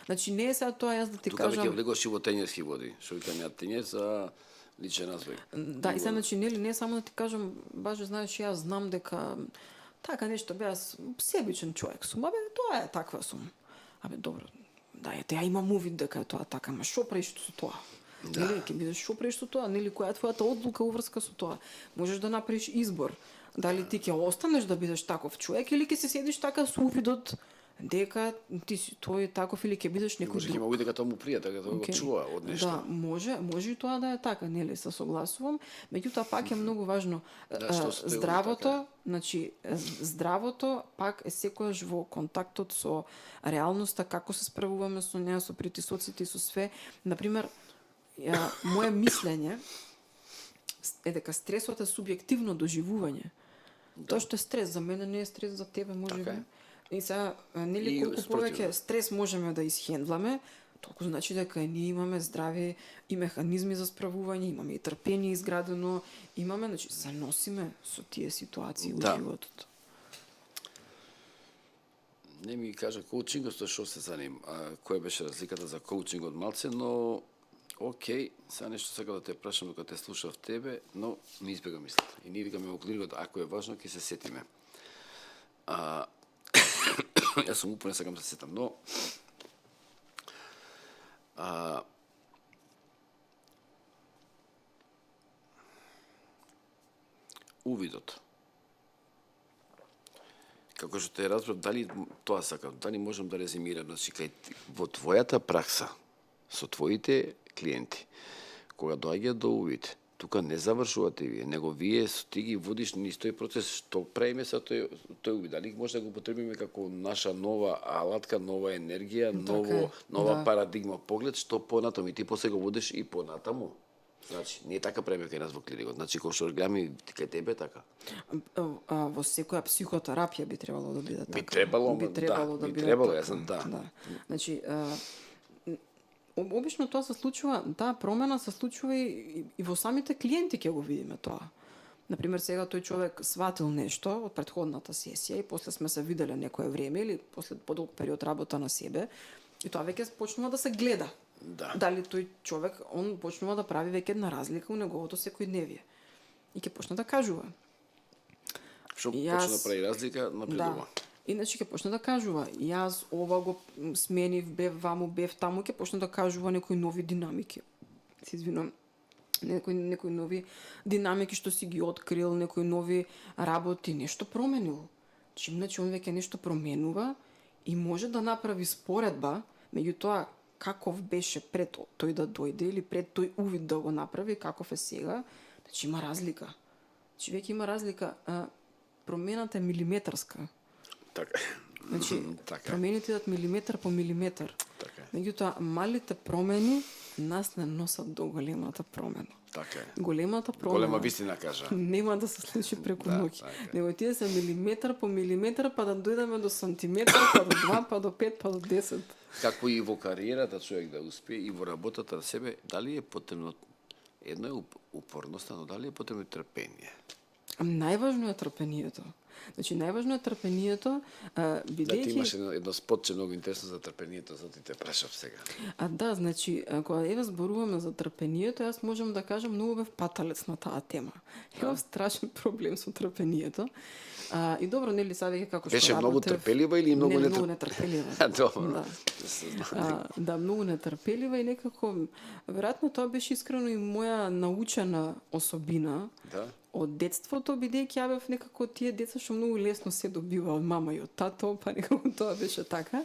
Значи не е сега тоа јас да ти кажам. Тука кажам. веќе влегош и во тенјерски води, што викам ја тенјер за личен развој. Да, и сега значи не е само да ти кажам, баже знаеш, јас знам дека така нешто бе, јас себичен човек сум, абе тоа е, таква сум. Абе добро, да, ете, ја имам увид дека е тоа така, ама што правиш со тоа? Нели, ќе бидеш што правиш со тоа? Нели, која е твојата одлука уврска со тоа? Можеш да направиш избор. Дали ти ќе останеш да бидеш таков човек или ќе се седиш така со увидот дека ти си тој таков или ќе бидеш некој друг. Може ќе има увид дека тоа му прија, дека тоа го чува од нешто. Да, може и тоа да е така, нели, се согласувам. Меѓутоа пак е многу важно здравото, значи здравото пак е секогаш во контактот со реалноста, како се справуваме со неа, со притисоците и со све. Например, моje мислење е дека стресот е субјективно доживување. Тоа што е стрес за мене не е стрес за тебе, можеби. И сега, нели колку повеќе стрес можеме да исхендламе, толку значи дека ние имаме здрави и механизми за справување, имаме и трпение изградено, имаме, значи се носиме со тие ситуации во животот. Не ми кажа коучингот, што се заним, која беше разликата за коучингот малце, но окей, сега нешто сакам да те прашам докато те слушав тебе, но ми избега мислата. И ние викаме во клирикот, ако е важно, ќе се сетиме. Јас сум упорен, сакам да се сетам, но увидот. Како што те разбрав, дали тоа сакам, дали можам да резимирам, значи во твојата пракса со твоите клиенти, кога доаѓа до увид, тука не завршувате вие, него вие ти ги водиш низ тој процес, што правиме со тој увид. Дали може да го потребиме како наша нова алатка, нова енергија, нова парадигма поглед, што понатаму и ти после го водиш и понатаму. Значи, не е така правиме кај нас во клиникот. Значи, кога што гледаме кај тебе така. Во секоја психотерапија би требало да биде така. Би требало, да биде така. Јас сум Значи, обично тоа се случува, таа промена се случува и во самите клиенти ќе го видиме тоа. Например, сега тој човек сватил нешто од претходната сесија и после сме се виделе некое време или после подолг период работа на себе и тоа веќе почнува да се гледа. Да. Дали тој човек, он почнува да прави веќе една разлика у неговото секојдневие. И ќе почне да кажува. Што почне да прави разлика, напредува. Иначе ќе почне да кажува, јас ова го сменив, бев ваму, бев таму, ќе почне да кажува некои нови динамики. Се извинувам. Некои нови динамики што си ги открил, некои нови работи, нешто променил. Значи он веќе нешто променува и може да направи споредба меѓу тоа каков беше пред тој да дојде или пред тој увид да го направи, каков е сега. Значи има разлика. Значи веќе има разлика. Промената е милиметарска. Така. Значи, така. Промените идат милиметар по милиметар. Така. Меѓутоа, малите промени нас не носат до големата промена. Така е. Големата промена. Голема вистина кажа. Нема да се случи преку ноќ. Така. Него тие се милиметар по милиметар, па да дојдеме до сантиметар, па до 2, па до 5, па до 10. Како и во кариерата човек да успее и во работата на себе, дали е потребно едно е упорноста, но дали е потребно трпение? Најважно е трпението. Значи, најважно е трпението, бидејќи... Да, ти имаш едно спотче многу интересно за трпението, затоа те прашав сега. Значи, кога еве зборуваме за трпението, јас можам да кажам многу бев паталец на таа тема. Имав страшен проблем со трпението. И добро, нели сега веќе како што беше многу трпелива или многу не, многу нетрпелива. Добро. Да, многу нетрпелива и некако веројатно тоа беше искрено и моја научена особина. Да. Од детството, бидејќи ја бев некако тие деца што многу лесно се добива од мама и од тато, па некако тоа беше така.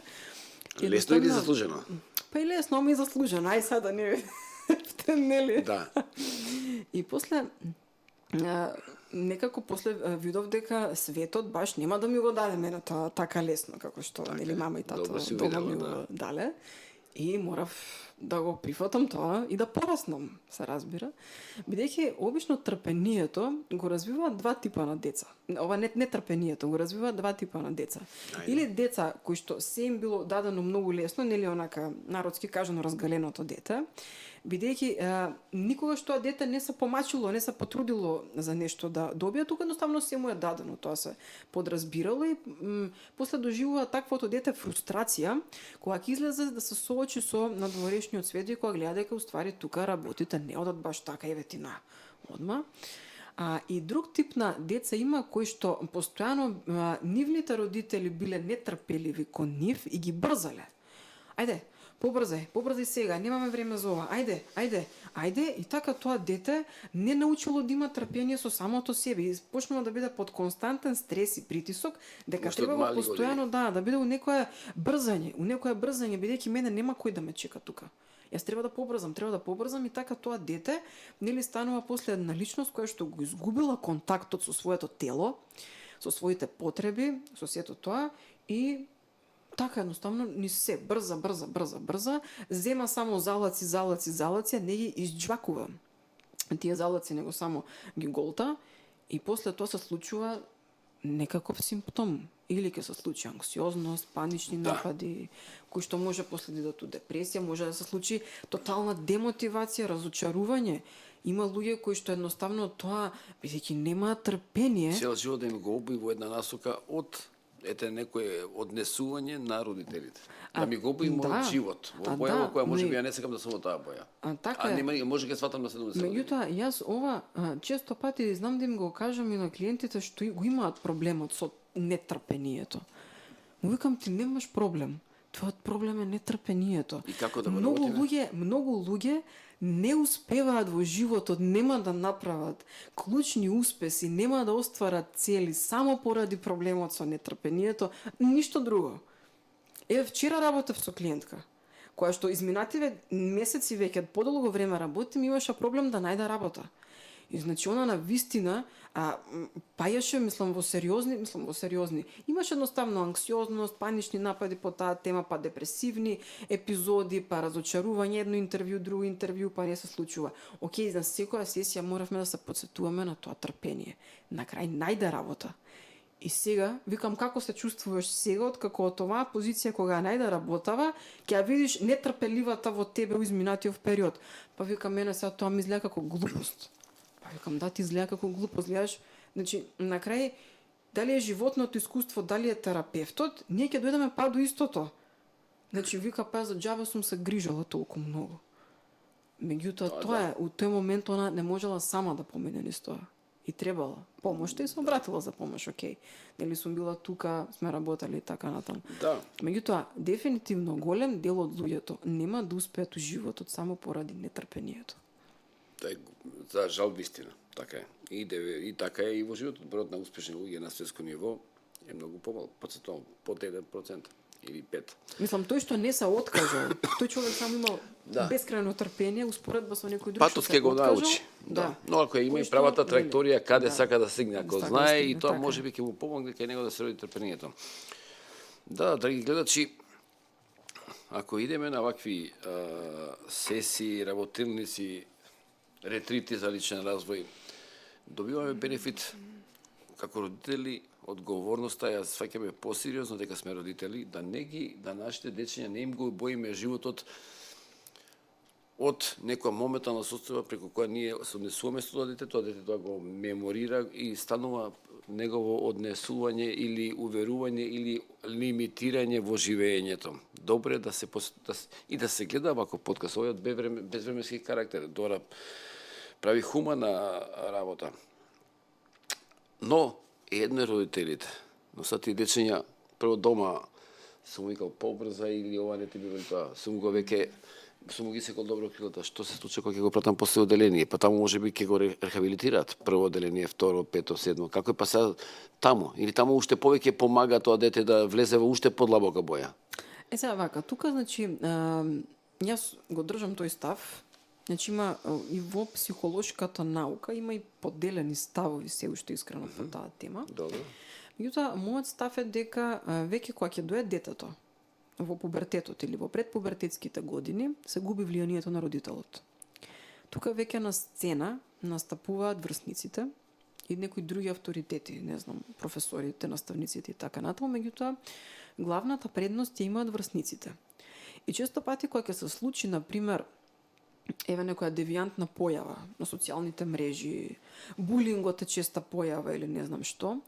Лесно или заслужено? Па и лесно, ама и заслужено. Ај сега не нели? Да. И после некако после видов дека светот баш нема да ми го даде мене тоа така лесно како што нели мама и тато дома ми го дале. И морав да го прифатам тоа и да пораснам, се разбира. Бидејќи обично трпението го развива два типа на деца. Ова не трпението, го развива два типа на деца. Или деца кои што се им било дадено многу лесно, нели онака народски кажано разгаленото дете, бидејќи никогаш тоа дете не се помачило, не се потрудило за нешто да добие, тука едноставно се му е дадено, тоа се подразбирало и после доживува таквото дете фрустрација, кога ќе излезе да се соочи со надворешниот свет и кога гледа дека уствари тука работите не одат баш така и ветина одма. И друг тип на деца има кои што постојано нивните родители биле нетрпеливи кон нив и ги брзале. Ајде, побрзај сега, немаме време за ова. Ајде, и така тоа дете не научило да има трпение со самото себе и почнува да биде под константен стрес и притисок, дека треба постојано да биде у некое брзање, бидејќи мене нема кој да ме чека тука. Јас треба да побрзам и така тоа дете нели станува после една личност која што го изгубила контактот со своето тело, со своите потреби, со сето тоа и така едноставно ни се брза, зема само залаци, не ги изџвакува. Тие залаци него само ги голта и после тоа се случува некаков симптом. Или ќе се случи анксиозност, панични напади, кои што може после да идат у депресија, може да се случи тотална демотивација, разочарување. Има луѓе кои што едноставно тоа, бидејќи немаат трпение, цел живот да им го обуи во една насока од некое однесување на родителите. Да ми го обуи мојот живот во боја која може би ја не сакам да сум во таа боја. Нема, може ќе сватам на 70. Меѓутоа, јас ова често пати знам да им го кажам и на клиентите што го имаат проблемот со нетрпението. Му викам, ти немаш проблем. Твојот проблем е нетрпението. И како да го многу работиме? многу луѓе не успеваат во животот, нема да направат клучни успеси, нема да остварат цели само поради проблемот со нетрпението, ништо друго. Еве вчера работев со клиентка, која што изминативе месеци веќе подолго време работи, имаше проблем да најде работа. И значи она на вистина пајаше, во сериозни. Имаше едноставно анксиозност, панични напади по таа тема, па депресивни епизоди, па разочарување, едно интервју, друго интервју, па не се случува. Океј, за секоја сесија моравме да се потсетуваме на тоа трпение. На крај најде работа. И сега, викам, како се чувствуваш сега, откако од оваа позиција кога најде работава, ќе ја видиш нетрпеливата во тебе во изминатиот период. Па викам, мене сега тоа ми изгледа како глупост. Викам, да, ти изгледа како глупост, гледаш. Значи, на крај, дали е животното искуство, дали е терапевтот, ние ќе дојдеме па до истото. Значи, вика, па за џабе сум се грижала толку многу. Меѓутоа, тоа е, у тој момент она не можела сама да помине низ тоа. И требала помош, и се обратила за помош, окей. Нели сум била тука, сме работели и така натаму. Да. Меѓутоа, дефинитивно голем дел од луѓето нема да успеат у животот само поради нетрпението. За жал вистина, така е. И така е и во животот. Бројот на успешни луѓе на светско ниво е многу помал, процентално, под 1% или 5%. Мислам, тој што не се откажал, тој човек само имал бескрајно трпение, успоредба со некој друг Патот ќе го научи. Да. Но ако има и правата траекторија каде сака да стигне, ако знае и тоа можеби ќе му помогне кај него да се роди трпението. Да, драги гледачи, ако идеме на вакви сесии, работилници, ретрити за личен развој, добиваме бенефит како родители, одговорноста, ја сваќаме посериозно дека сме родители, да нашите дечиња не им го боиме животот од некоја моментална состојба преку која ние се однесуваме со тоа дете тоа го меморира и станува негово однесување или уверување или лимитирање во живеењето. Добре да се и да се гледа вако подкаст, овој безвременски карактер, Дора прави хумана работа. Но едно е родителите, но са тие дечиња прво дома сум викал побрза или ова не ти би тоа, сум му ги секол добро крилата, што се случи кога ќе го пратам после оделение, па таму можеби ќе го рехабилитираат, прво оделение, второ, пето, седмо, како е па сега таму, или таму уште повеќе помага тоа дете да влезе во уште подлабока боја. Сега вака, тука значи јас го држам тој став. Значи има и во психолошката наука има и поделени ставови се уште искрено по таа тема. Добро. Меѓутоа, мојот став е дека веќе кога ќе дое детето во пубертетот или во предпубертетските години се губи влијанието на родителот. Тука веќе на сцена настапуваат врсниците и некои други авторитети, не знам, професорите, наставниците и така натаму, меѓутоа главната предност ја имаат врсниците. И често пати кога ќе се случи, на пример, еве некоја девијантна појава на социјалните мрежи, булингот е честа појава или не знам што,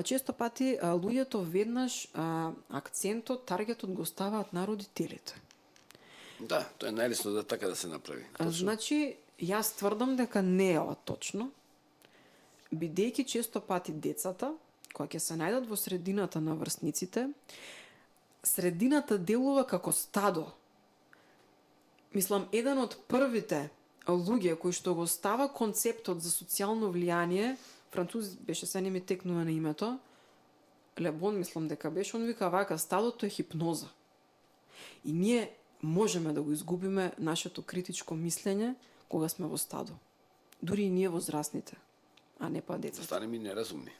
често пати луѓето веднаш акцентот, таргетот го ставаат на родителите. Да, тоа е најлесно да така да се направи. Значи, јас тврдам дека не е ова точно, бидејќи често пати децата, кога ќе се најдат во средината на врсниците, средината делува како стадо. Мислам, еден од првите луѓе кои што го става концептот за социјално влијание, француз беше, се не ми текнува на името, Лебон, мислам дека беше, он вика вака, стадото е хипноза. И ние можеме да го изгубиме нашето критичко мислење кога сме во стадо. Дури и ние возрастните, а не па децата. Да станеме и неразумни.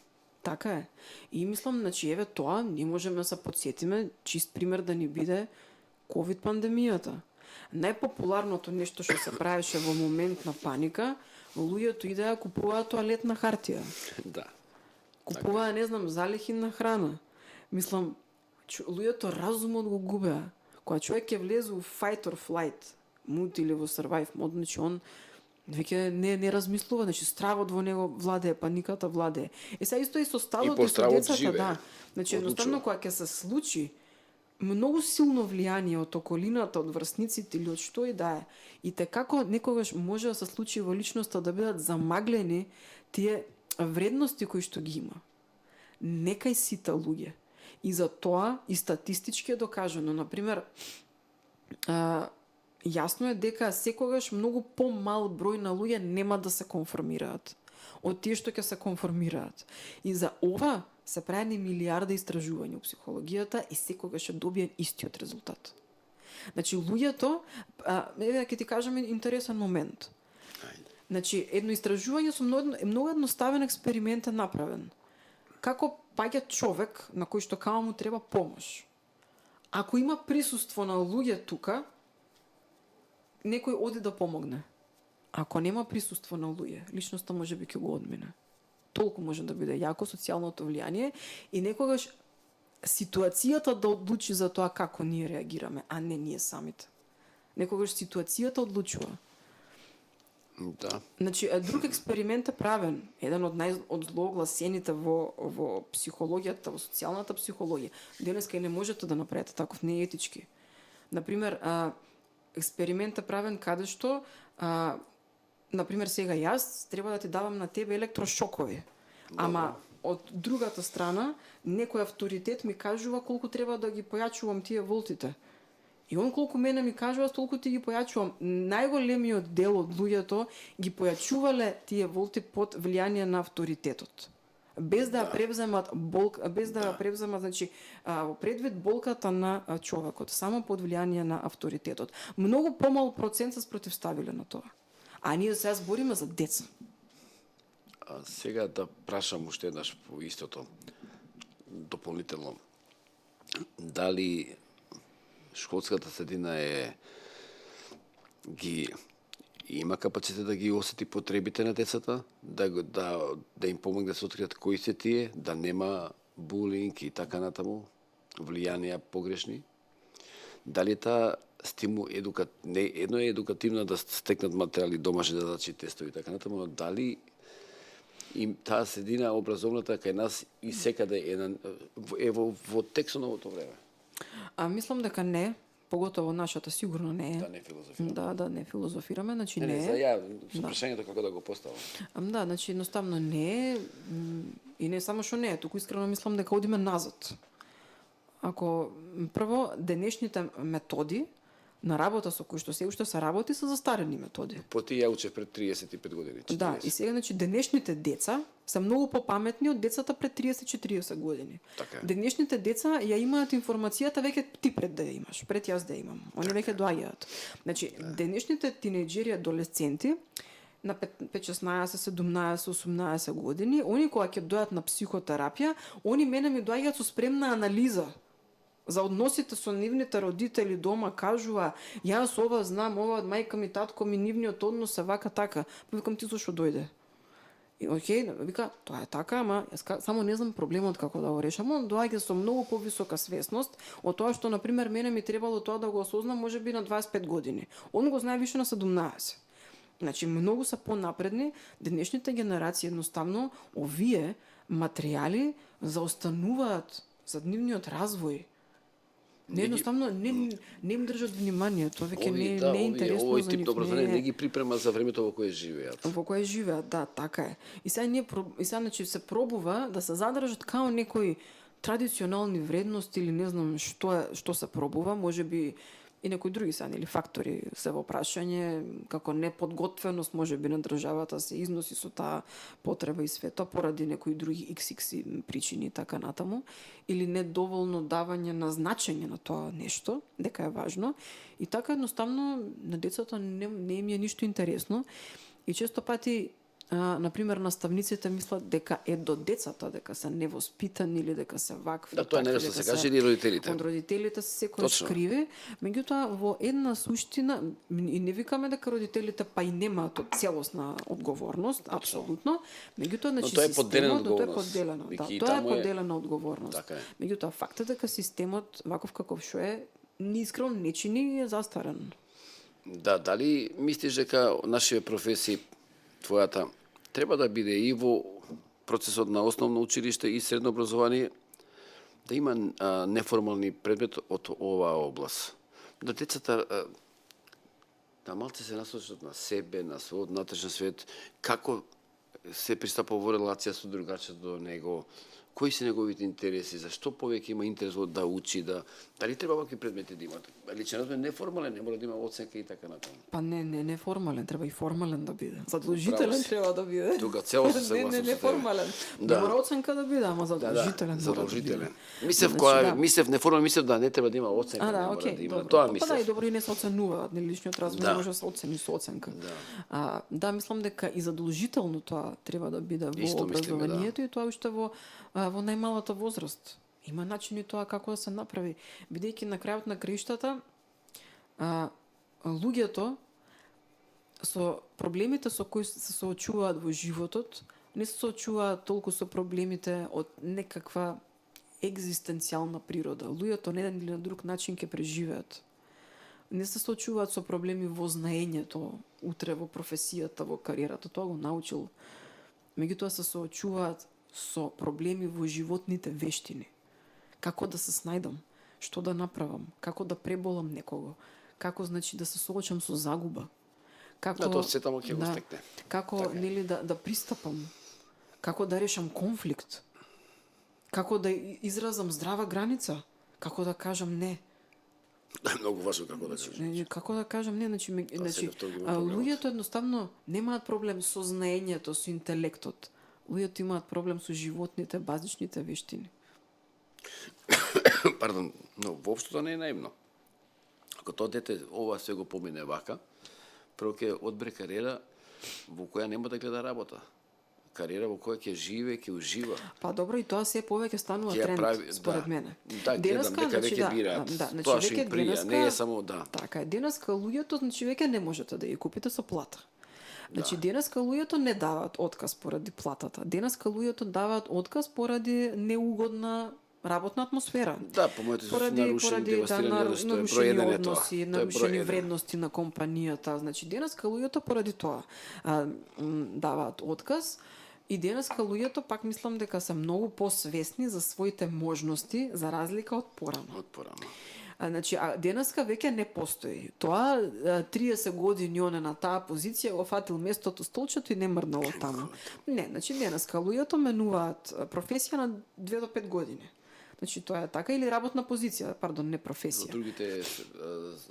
Така е. И мислам, значи, еве тоа, ние можеме да се подсетиме, чист пример да ни биде ковид пандемијата. Најпопуларното нешто што се правеше во момент на паника, луѓето идеа купуваат тоалетна хартија. Да. Купуваа, не знам, залихи на храна. Мислам, луѓето разумот го губеа. Кога човек ќе влезе во fight or flight мод или во survive мод, значи он веќе не размислува, значи стравот во него владее, паниката владее. Сега исто и со стадот и со децата, да. Значи едноставно кога ќе се случи многу силно влијание од околината, од врсниците или од што и да е. И како некогаш може да се случи во личноста да бидат замаглени тие вредности кои што ги има. Некај сите луѓе. И за тоа и статистички е докажано. Например, јасно е дека секогаш многу помал број на луѓе нема да се конформираат од тие што ќе се конформираат. И за ова се правени милиарди истражувања у психологијата и секогаш е добиен истиот резултат. Значи, луѓето, еве ќе ти кажам интересен момент. Значи, едно истражување со многу едноставен експеримент е направен. Како паѓа човек на кој што као му треба помош. Ако има присуство на луѓе тука, некој оди да помогне. Ако нема присуство на луѓе, личноста може би ќе го одмине. Толку може да биде јако социјалното влијание и некогаш ситуацијата да одлучи за тоа како ние реагираме, а не ние самите. Некогаш ситуацијата одлучува. Да. Значи, друг експеримент е правен, еден од злоогласените во психологијата, во социјалната психологија. Денеска и не можете да направите таков, не е етички. Например, експеримент е правен каде што, например, сега јас треба да ти давам на тебе електрошокови. Ама од другата страна, некој авторитет ми кажува колку треба да ги појачувам тие волтите. И он колку мене ми кажува, толку ти ги појачувам. Најголемиот дел од луѓето ги појачувале тие волти под влијание на авторитетот. Без да ја превземат болка, без да ја превземат, значи, предвид болката на човекот, само под влијание на авторитетот. Многу помал процент се спротивставиле на тоа. А ние сега збориме за деца. Сега да прашам уште еднаш по истото, дополнително. Дали школската средина има капацитет да ги осети потребите на децата, да им помогне да се откријат кои се тие, да нема булинг и така натаму, влијанија погрешни? Дали таа едно е едукативно да стекнат материјали, домашни задачи, тестови и така натаму, но дали им таа средина образовната кај нас и секаде е во тексоновото време? Мислам дека не, поготово нашата сигурно не е. Да не филозофираме. Да не филозофираме, значи не не за е. ја, прашањето како да го поставам. Да, значи едноставно не е, и не само што не е, туку искрено мислам дека одиме назад. Ако прво денешните методи на работа со кои што се уште се работи се застарени методи. По тие ја учев пред 35 години. 40. Да, и сега значи денешните деца се многу попаметни од децата пред 30-40 години. Така. Денешните деца ја имаат информацијата веќе ти пред да ја имаш, пред јас да ја имам. Они веќе доаѓаат. Значи денешните тинеџери, адолесценти на 5-16, 17, 18 години, они кога ќе дојдат на психотерапија, они мене ми доаѓаат со спремна анализа за односите со нивните родители дома, кажува, јас ова знам, ова од мајка ми, татко ми, нивниот однос е вака така. Викам, ти зашо дојде? И окей, вика, тоа е така, ама јас само не знам проблемот како да го решам. Он доаѓа со многу повисока свесност од тоа што, например, мене ми требало тоа да го осознам можеби на 25 години. Он го знае више на 17. Значи, многу се понапредни. Денешните генерации едноставно овие материјали заостануваат за нивниот развој. Не едноставно не им држат внимание, тоа веќе не е интересно овој за тип нив. образование не ги припрема за времето во кое живеат. Во кое живеат, да, така е. И сега значи се пробува да се задржат као некои традиционални вредности или не знам што се пробува, можеби и некои други са, или фактори се во прашање, како неподготвеност можеби на државата се износи со таа потреба и свето поради некои други XX причини и така натаму, или недоволно давање на значење на тоа нешто, дека е важно, и така едноставно на децата не им е ништо интересно и често пати например, наставниците мислат дека е до децата, дека се невоспитани или дека се вакви. Да, тоа не се каже или родителите. Од родителите се секој криви, меѓутоа во една суштина и не викаме дека родителите па и немаат целосна одговорност, апсолутно, меѓутоа значи системот тоа е поделено, да, тоа е поделена одговорност. Меѓутоа фактот дека системот ваков каков што е, неискрено не чини е застарен. Да, дали мислиш дека нашите професии твојата треба да биде и во процесот на основно училиште и средно образование да има неформални предмет од оваа област. Да децата да малце се насочат на себе, на својот внатрешен свет, како се пристапува во релација со другачето до него, кои се неговите интереси, зашто повеќе има интерес од да учи, дали треба вакви предмети да имат. Личен развој неформален, не мора да има оценка и така натаму. Па не формален, треба и формален да биде. Задолжителен треба да биде. Тука цело се согласувам. Не формален. Не мора оценка да биде, ама задолжителен. Задолжителен. Мислев неформален, мислев не треба да има оценка, не мора да има. Тоа мислев. Па да, и добро и не се оценуваат, личниот развој не може да се оцени со оценка. Да, мислам дека и задолжително тоа треба да биде во образованието и тоа уште во најмалата возраст. Има начини тоа како да се направи. Бидејќи на крајот на краиштата, луѓето со проблемите со кои се соочуваат во животот, не се соочуваат толку со проблемите од некаква екзистенцијална природа. Луѓето на еден или на друг начин ќе преживеат. Не се соочуваат со проблеми во знаењето, утре во професијата, во кариерата, тоа го научил. Меѓутоа се соочуваат со проблеми во животните вештини. Како да се снајдам, што да направам, како да преболам некого, како значи да се соочам со загуба. Како тоа се таму ќе го стекне. Како така. Нели да пристапам, како да решам конфликт. Како да изразам здрава граница, како да кажам не. Многу важно како да кажам. Како да кажам не, значи луѓето едноставно немаат проблем со знаењето, со интелектот. Луѓето имаат проблем со животните, базичните вештини. Пардон, но воопшто тоа не е наивно. Ако тоа дете ова се го помине вака, прво ќе одбере кариера во која нема да гледа работа. Кариера во која ќе живее, ќе ужива. Па добро, и тоа се повеќе станува тренд, според мене. Да, гледам дека веќе бираат. Тоа што им прија, не е само Така е, денеска луѓето, значи веќе не можете да ја купите со плата. Значи денеска луѓето не даваат отказ поради платата. Денеска луѓето даваат отказ поради неугодна работна атмосфера. Да, по моето нарушени, нарушени односи, нарушени вредности на компанијата. Значи денеска луѓето поради тоа даваат отказ. И денеска луѓето пак мислам дека се многу посвесни за своите можности за разлика од порано. Значи, денеска веќе не постои. Тоа 30 години он е на таа позиција, го фатил местото столчето и не мрднало таму. Не, значи денеска луѓето менуваат професија на 2 до 5 години. Значи тоа е така, или работна позиција, не професија. Во другите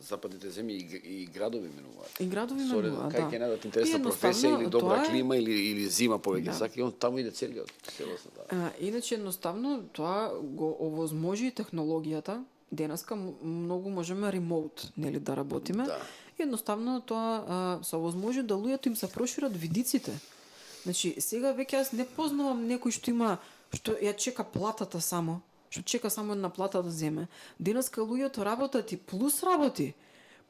западните земји и градови менуваат. И градови менуваат, да. Кај ќе најдат интересна професија или добра клима или зима повеќе сака, и он таму иде целиот целосно. Иначе едноставно тоа го овозможи технологијата. Денеска многу можеме ремоут, нели, да работиме. Да. Едноставно тоа се овозможи да луѓето им се прошират видиците. Значи, сега веќе јас не познавам некој што ја чека платата само, што чека само една плата да земе. Денеска луѓето работат и плюс работи.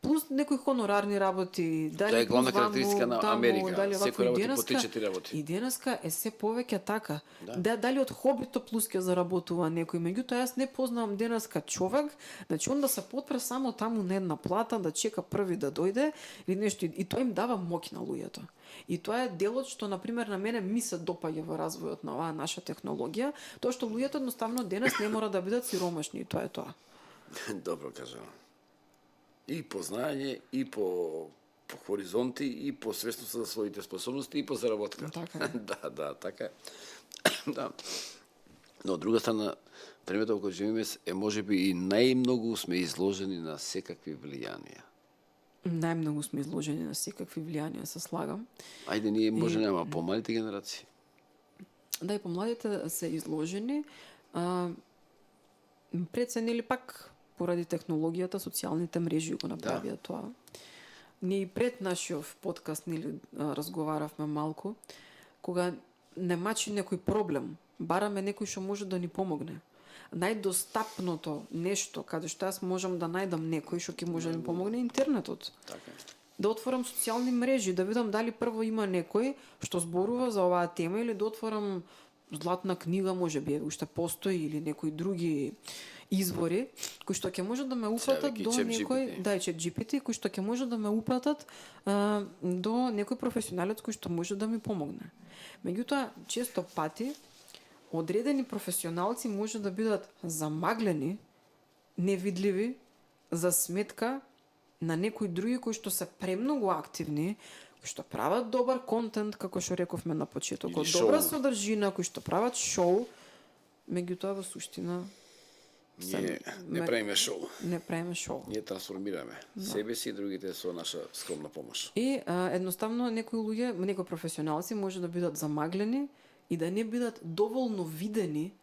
Плюс некои хонорарни работи, дали тоа е главна ваму, карактеристика на Америка, секој работи по 3-4 работи. И денеска е се повеќе така. Дали од хобито плюс ќе заработува некој, меѓутоа јас не познавам денеска човек, значи он да се потпре само таму на една плата, да чека први да дојде или нешто, и тоа им дава моќ на луѓето. И тоа е делот што на пример на мене ми се допаѓа во развојот на оваа наша технологија, тоа што луѓето едноставно денес не мора да бидат сиромашни, и тоа е тоа. Добро кажано. И по знаење, и по хоризонти, и по свесност за своите способности, и по заработка. Така е. Да, така е. Да. Но од друга страна, времето во кој живееме е можеби и најмногу сме изложени на секакви влијанија. Најмногу сме изложени на секакви влијанија, се слагам. Ајде, ние може нема помалите генерации. Да, и помладите се изложени. Пред се, нели пак, поради технологијата, социјалните мрежи го направија тоа. Ние и пред нашиот подкаст нели разговаравме малку, кога не мачи некој проблем, бараме некој што може да ни помогне. Најдостапното нешто каде што јас можам да најдам некој што ќе може да ми помогне интернетот. Така. Да отворам социјални мрежи, да видам дали прво има некој што зборува за оваа тема, или да отворам златна книга, може би уште постои, или некои други извори кои што ќе може да ме упатат до некој, ChatGPT, кои што ќе може да ме упатат до некој професионалец кој што може да ми помогне. Меѓутоа, често пати одредени професионалци може да бидат замаглени, невидливи за сметка на некои други кои што се премногу активни, кои што прават добар контент, како што рековме на почетокот, добра содржина, кои што прават шоу, меѓутоа во суштина Ние не правиме шоу. не правиме шоу. Ние трансформираме себе си и другите со наша скромна помош. И едноставно некои луѓе, некои професионалци може да бидат замаглени и да не бидат доволно видени.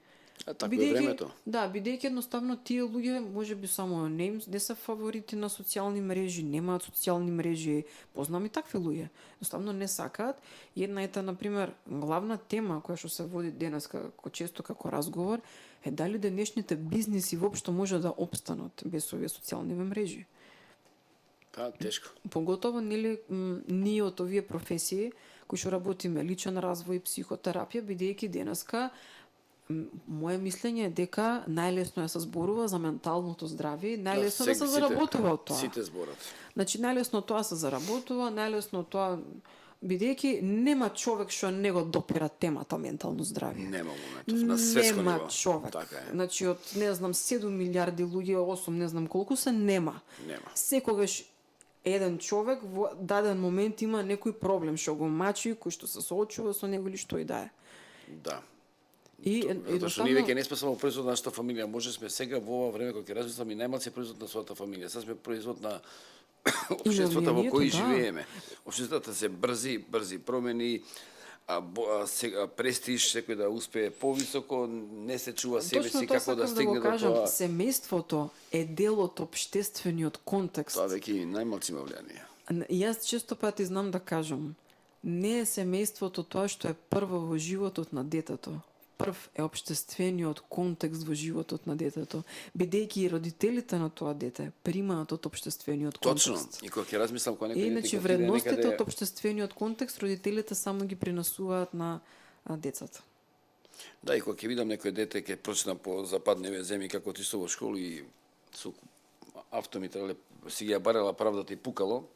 А тако е времето. Да, бидејќи едноставно тие луѓе можеби само не се фаворити на социјални мрежи, немаат социјални мрежи, познам и такви луѓе. Едноставно не сакаат. Една ета, например, главна тема која што се води денеска често како разговор е дали денешните бизниси воопшто може да опстанат без овие социјални мрежи. Па, тешко. Поготово нели ние од овие професии кои што работиме личен развој, психотерапија, бидејќи денеска моje мислење е дека најлесно е се зборува за менталното здравје, најлесно да се заработува од тоа. Сите зборат. Значи најлесно тоа се заработува, најлесно тоа бидејќи нема човек што не го допира темата ментално здравје. Нема моментов на светско ниво. Нема човек. Така е. Значи од не знам 7 милиарди луѓе, 8 не знам колку се нема. Нема. Секогаш еден човек во даден момент има некој проблем што го мачи, кој што се соочува со него или што и да е. Да. И Затоа што ние веќе не сме само производ на нашата фамилија, може сме сега во ова време кога ќе размислам и најмалку производ на својата фамилија. Сега сме производ на општеството во кој живееме. Општеството се брзи промени, сега престиж, секој да успее повисоко, не се чува себе си како да стигне до тоа. Семејството е дел од општествениот контекст. Тоа веќе најмалку има влијание. Јас често пати знам да кажам, не е семејството тоа што е прво во животот на детето. Прв е општествениот контекст во животот на детето, бидејќи и родителите на тоа дете примаат од општествениот контекст. Точно. И кога ќе размислам кога некој иначе вредностите од општествениот контекст родителите само ги пренесуваат на децата. Да, и кога ќе видам некој дете ќе прочитам по западневе земји како отишол во школу и со авто ми требале си ја барала правдата и пукало.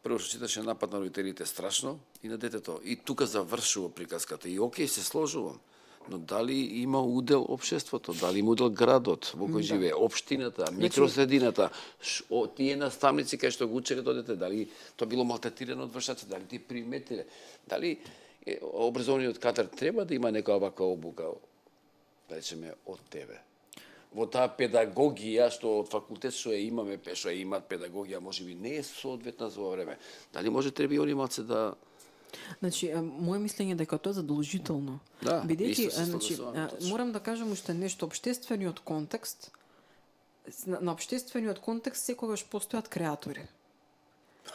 Прво што читаше напад на родителите страшно и на детето. И тука завршува приказката. И окей, се сложувам. Но дали има удел општеството, дали има удел градот во кој живее, општината, микросредината, тие наставници кај што го учеле тоа дете, дали тоа било малтретирано од вршаци, дали ти приметиле, дали образовниот кадар треба да има некоја ваква обука, да речеме, од тебе. Во таа педагогија што од факултет што ја имаме, што ја имаат педагогија, можеби не е соодветна за ова време. Дали може треба и они малце да Значи, моje мислење е дека тоа е задолжително. Да, бидејќи, значи, морам да кажам уште нешто, општествениот контекст, на општествениот контекст секогаш постојат креатори.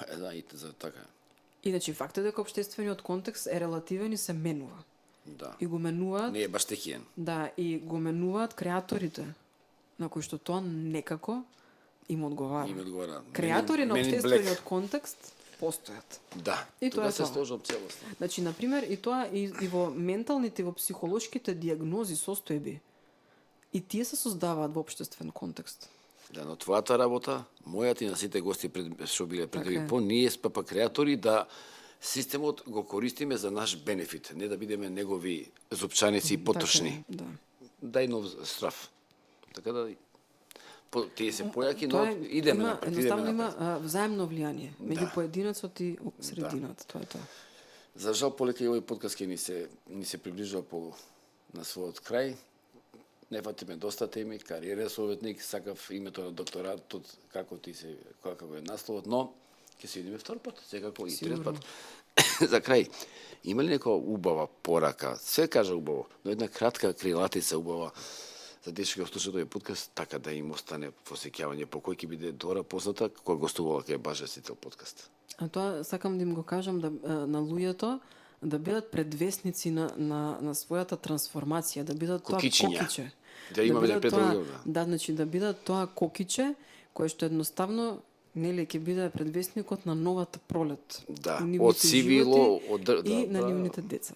Да, и за така. И значи фактот е дека општествениот контекст е релативен и се менува. Да. И го менуваат. Не е баш стихиен. Да, и го менуваат креаторите, на кои што тоа некако им одговара. Им одговара. Креатори на општествениот контекст постојат. Да, и тоа се сложам целосно. Значи, например, и тоа и во менталните, и во психолошките диагнози, состојби, и тие се создаваат во општествен контекст. Да, но твојата работа, мојата и на сите гости што биле пред по ние сме па креатори да системот го користиме за наш бенефит, не да бидеме негови зупчаници и потрошни. Да. Дај нов страв. Така да тие се појаки, но идеме напред. Едноставно има взаемно влијание меѓу поединецот и средината, тоа е тоа. За жал полека и овој подкаст ќе ни се приближува на својот крај. Не фатиме доста теми, кариерен советник, сакав името на докторатот, како е насловот, но ќе се видиме втор пат, секако и трет пат. За крај, има ли некоја убава порака? Се кажа убаво, но една кратка крилатица убава за дечки што слушаат овој подкаст, така да им остане посеќавање по кој ќе биде Дора позната кога гостувала кај Бажа Сител подкаст. А тоа сакам да им го кажам на луѓето да бидат предвесници на својата трансформација, да бидат тоа кокиче. Да имаме да, значи да бидат тоа кокиче кое што едноставно нели ќе биде предвесникот на новата пролет. Да, од сивило, и на нивните деца.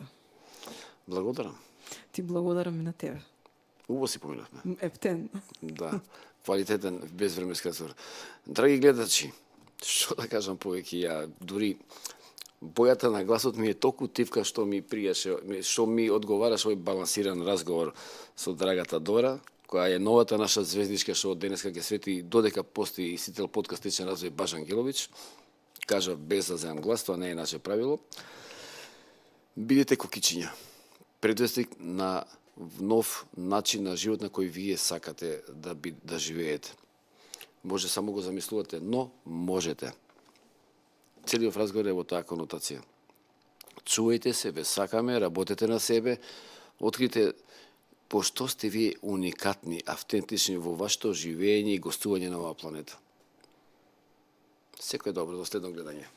Благодарам. Ти благодарам и на тебе. Убаво си поминавме. Ептен. Да, квалитетен безвременски разговор. Драги гледачи, што да кажам повеќе, ја дури бојата на гласот ми е толку тивка што ми пријаше, што ми одговараш овој балансиран разговор со драгата Дора, која е новата наша звездичка што од денеска ќе свети додека постои и Сител подкаст Личен развој Бажа Ангеловиќ. Кажа без да земам глас, тоа не е наше правило. Бидете кокичиња. Предвестник на нов начин на живот на кој вие сакате да живеете. Може само го замислувате, но можете. Целиот разговор е во таа конотација. Чувајте се, ве сакаме, работете на себе, открите пошто сте вие уникатни, автентични во вашето живење и гостување на оваа планета. Секој добро, до следно гледање.